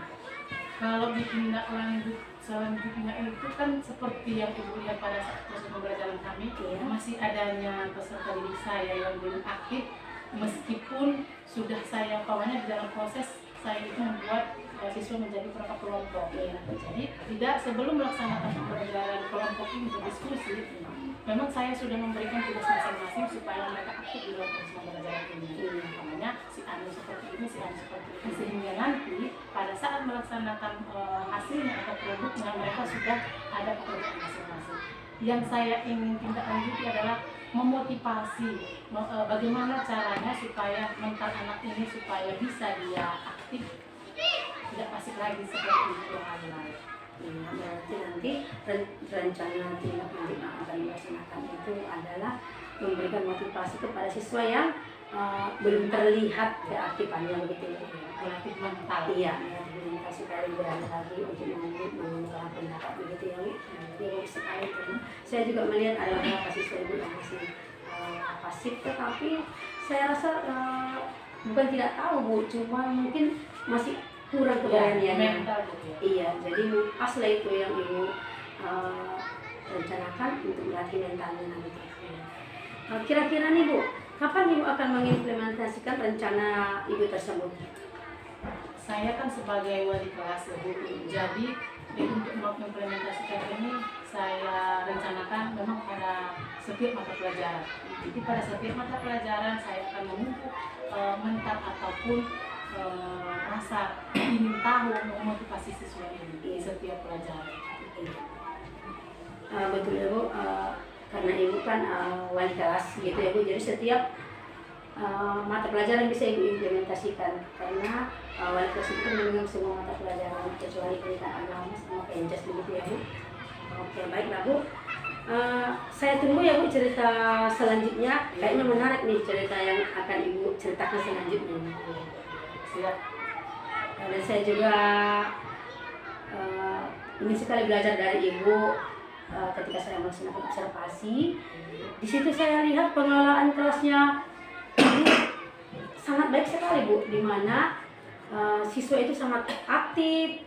Kalau tindak lanjut selanjutnya itu kan seperti yang Ibu lihat pada saat proses pembelajaran kami, Iya. masih adanya peserta didik saya yang belum aktif, meskipun sudah saya di dalam proses saya itu membuat siswa menjadi perangkat kelompok. Iya. Jadi tidak sebelum melaksanakan pembelajaran kelompok ini berdiskusi, memang saya sudah memberikan tugas masing-masing supaya mereka aktif di dalam proses pembelajaran ini. Namanya si Anu seperti ini, si Anu seperti ini, sehingga nanti pada saat melaksanakan hasilnya atau produknya mereka sudah ada pekerjaan masing-masing. Yang saya ingin tindak lanjuti adalah memotivasi bagaimana caranya supaya mental anak ini supaya bisa dia aktif, tidak pasif lagi seperti itu yang lain. Iya, berarti nanti rencana tindak lanjut yang akan dilaksanakan itu adalah memberikan motivasi kepada siswa yang belum terlihat keaktifannya begitu ya. Melatih mental. Iya, melatih mental supaya lebih berani lagi untuk mengungkapkan pendapat begitu ya. Jadi bagus sekali. Saya juga melihat ada beberapa siswa Ibu yang masih pasif, tetapi saya rasa bukan tidak tahu Bu, cuma mungkin masih kurang keberaniannya. Mental gitu ya. Iya, jadi pas lah itu yang Ibu rencanakan untuk melatih mentalnya nanti. Kira-kira nih Bu, Kapan Ibu akan mengimplementasikan rencana Ibu tersebut? Saya kan sebagai wali kelas ya, Bu. Jadi untuk mengimplementasikan ini saya rencanakan memang pada setiap mata pelajaran. Jadi pada setiap mata pelajaran saya akan memupuk mental ataupun rasa ingin tahu memotivasi siswa ini di setiap pelajaran. Betul ya Bu, karena Ibu kan wali kelas gitu ya Bu, jadi setiap mata pelajaran bisa Ibu implementasikan, karena wali kelas itu kan memegang semua mata pelajaran kecuali pendidikan agama sama PNJAS begitu ya Bu. Oke, baiklah Bu. Saya tunggu ya Bu cerita selanjutnya. Kayaknya menarik nih cerita yang akan Ibu ceritakan selanjutnya. Siap. Dan saya juga ingin sekali belajar dari Ibu ketika saya melaksanakan observasi. Di situ saya lihat pengelolaan kelasnya Ibu sangat baik sekali Bu, di mana siswa itu sangat aktif,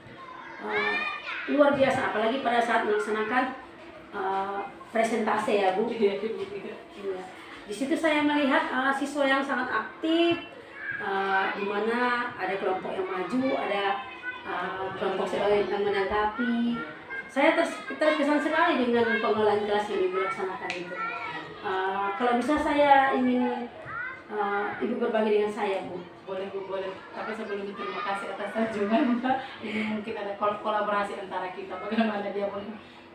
luar biasa, apalagi pada saat melaksanakan presentasi ya Bu. Iya. Di situ saya melihat siswa yang sangat aktif, di mana ada kelompok yang maju, ada kelompok yang menanggapi. Saya terkesan sekali dengan pengelolaan kelas yang Ibu laksanakan itu. Kalau bisa saya ingin Ibu berbagi dengan saya Bu. Boleh Bu, boleh. Tapi sebelum itu terima kasih atas kunjungan Mbak. Ini mungkin ada kolaborasi antara kita. Bagaimana dia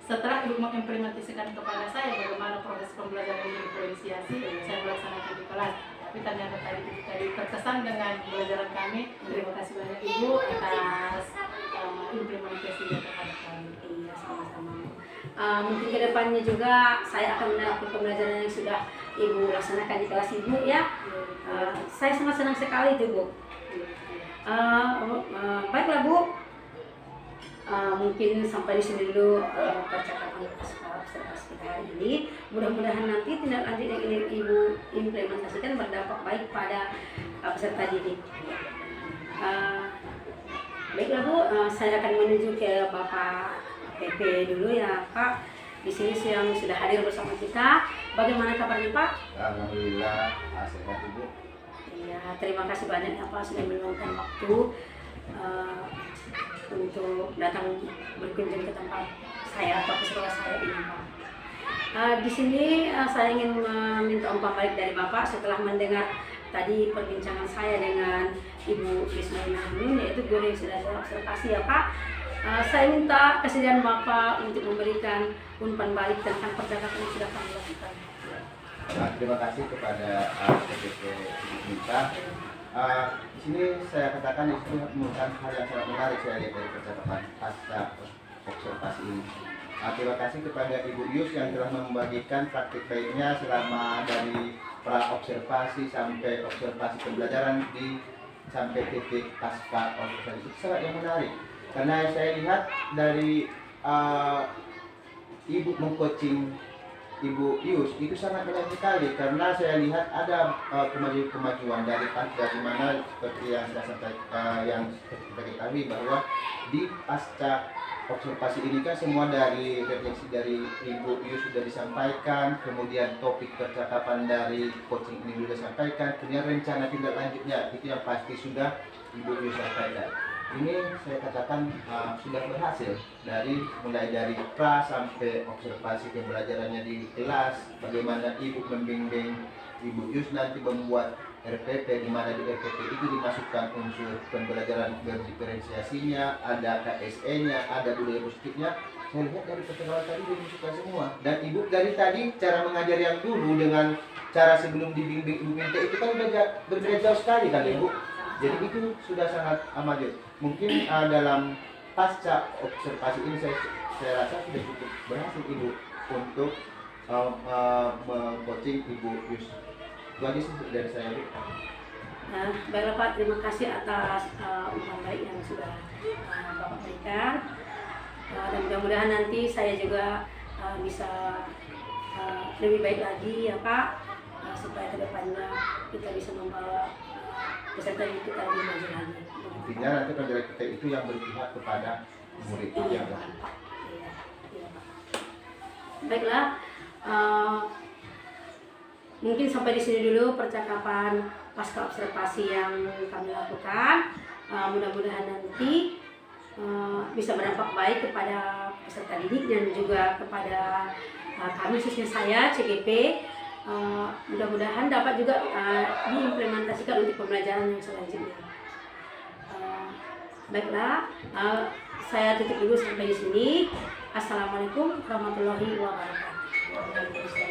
setelah Ibu mengimplementasikan kepada saya bagaimana proses pembelajaran yang diferensiasi, saya melaksanakan di kelas. Tapi ternyata tadi terkesan dengan pembelajaran kami. Terima kasih banyak Ibu atas implementasinya terhadap kami. Iya, sama-sama. Mungkin kedepannya juga saya akan menerapkan pembelajaran yang sudah Ibu laksanakan di kelas Ibu ya. Saya sangat senang sekali itu Bu. Baiklah Bu. Mungkin sampai di sini dulu percakapan observasi kita hari ini. Mudah-mudahan nanti tindak lanjut yang ingin Ibu implementasikan berdampak baik pada peserta didik. Baiklah Bu, saya akan menuju ke Bapak PP dulu ya Pak. Di sini yang sudah hadir bersama kita. Bagaimana kabarnya Pak? Alhamdulillah, sehat Ibu. Iya, terima kasih banyak ya Pak sudah meluangkan waktu untuk datang berkunjung ke tempat saya atau ke sekolah saya ini Pak. Di sini saya ingin meminta umpan balik dari Bapak setelah mendengar tadi perbincangan saya dengan Ibu Ismail Nun, yaitu guru yang sudah saya observasi ya Pak. Saya minta kesediaan Bapak untuk memberikan umpan balik tentang percakapan yang sudah kami lakukan. Terima kasih kepada PPP kita. Di sini saya katakan itu merupakan hal yang sangat menarik saya lihat dari percakapan pasca observasi ini. Terima kasih kepada Ibu Yus yang telah membagikan praktik baiknya selama dari pra observasi sampai observasi pembelajaran sampai titik pasca observasi. Itu sangat yang menarik karena saya lihat dari Ibu mengcoaching Ibu Yus itu sangat banyak sekali karena saya lihat ada kemajuan dari mana seperti yang saya sampaikan yang kita ketahui bahwa di pasca observasi ini kan semua dari refleksi dari Ibu Yus sudah disampaikan, kemudian topik percakapan dari coaching ini sudah disampaikan, kemudian rencana tindak lanjutnya itu yang pasti sudah Ibu Yus sampaikan. Ini saya katakan sudah berhasil mulai dari pra sampai observasi pembelajarannya di kelas, bagaimana Ibu membimbing Ibu Yus nanti membuat RPP, di mana di RPP itu dimasukkan unsur pembelajaran berdiferensiasinya, ada KSE-nya, ada budaya positifnya. Saya lihat dari percakapan tadi dimasukkan semua. Dan Ibu dari tadi cara mengajar yang dulu dengan cara sebelum dibimbing Ibu minta itu kan berbeda jauh sekali kan Ibu. Jadi itu sudah sangat maju. Mungkin dalam pasca observasi ini saya rasa sudah cukup berhasil Ibu untuk coaching Ibu Yus. Itu aja sih dari saya Bu. Baiklah Pak, terima kasih atas umpan balik yang sudah Bapak berikan. Dan mudah-mudahan nanti saya juga bisa lebih baik lagi ya Pak, supaya kedepannya kita bisa membawa peserta didik kita lebih maju lagi. Intinya nanti pembelajaran kita itu yang berpihak kepada murid yang Pak. Iya Pak. Baiklah, mungkin sampai di sini dulu percakapan pasca observasi yang kami lakukan. Mudah-mudahan nanti bisa berdampak baik kepada peserta didik dan juga kepada kami, khususnya saya CGP. Mudah-mudahan dapat juga diimplementasikan untuk pembelajaran yang selanjutnya. Baiklah, saya tutup dulu sampai di sini. Assalamualaikum warahmatullahi wabarakatuh.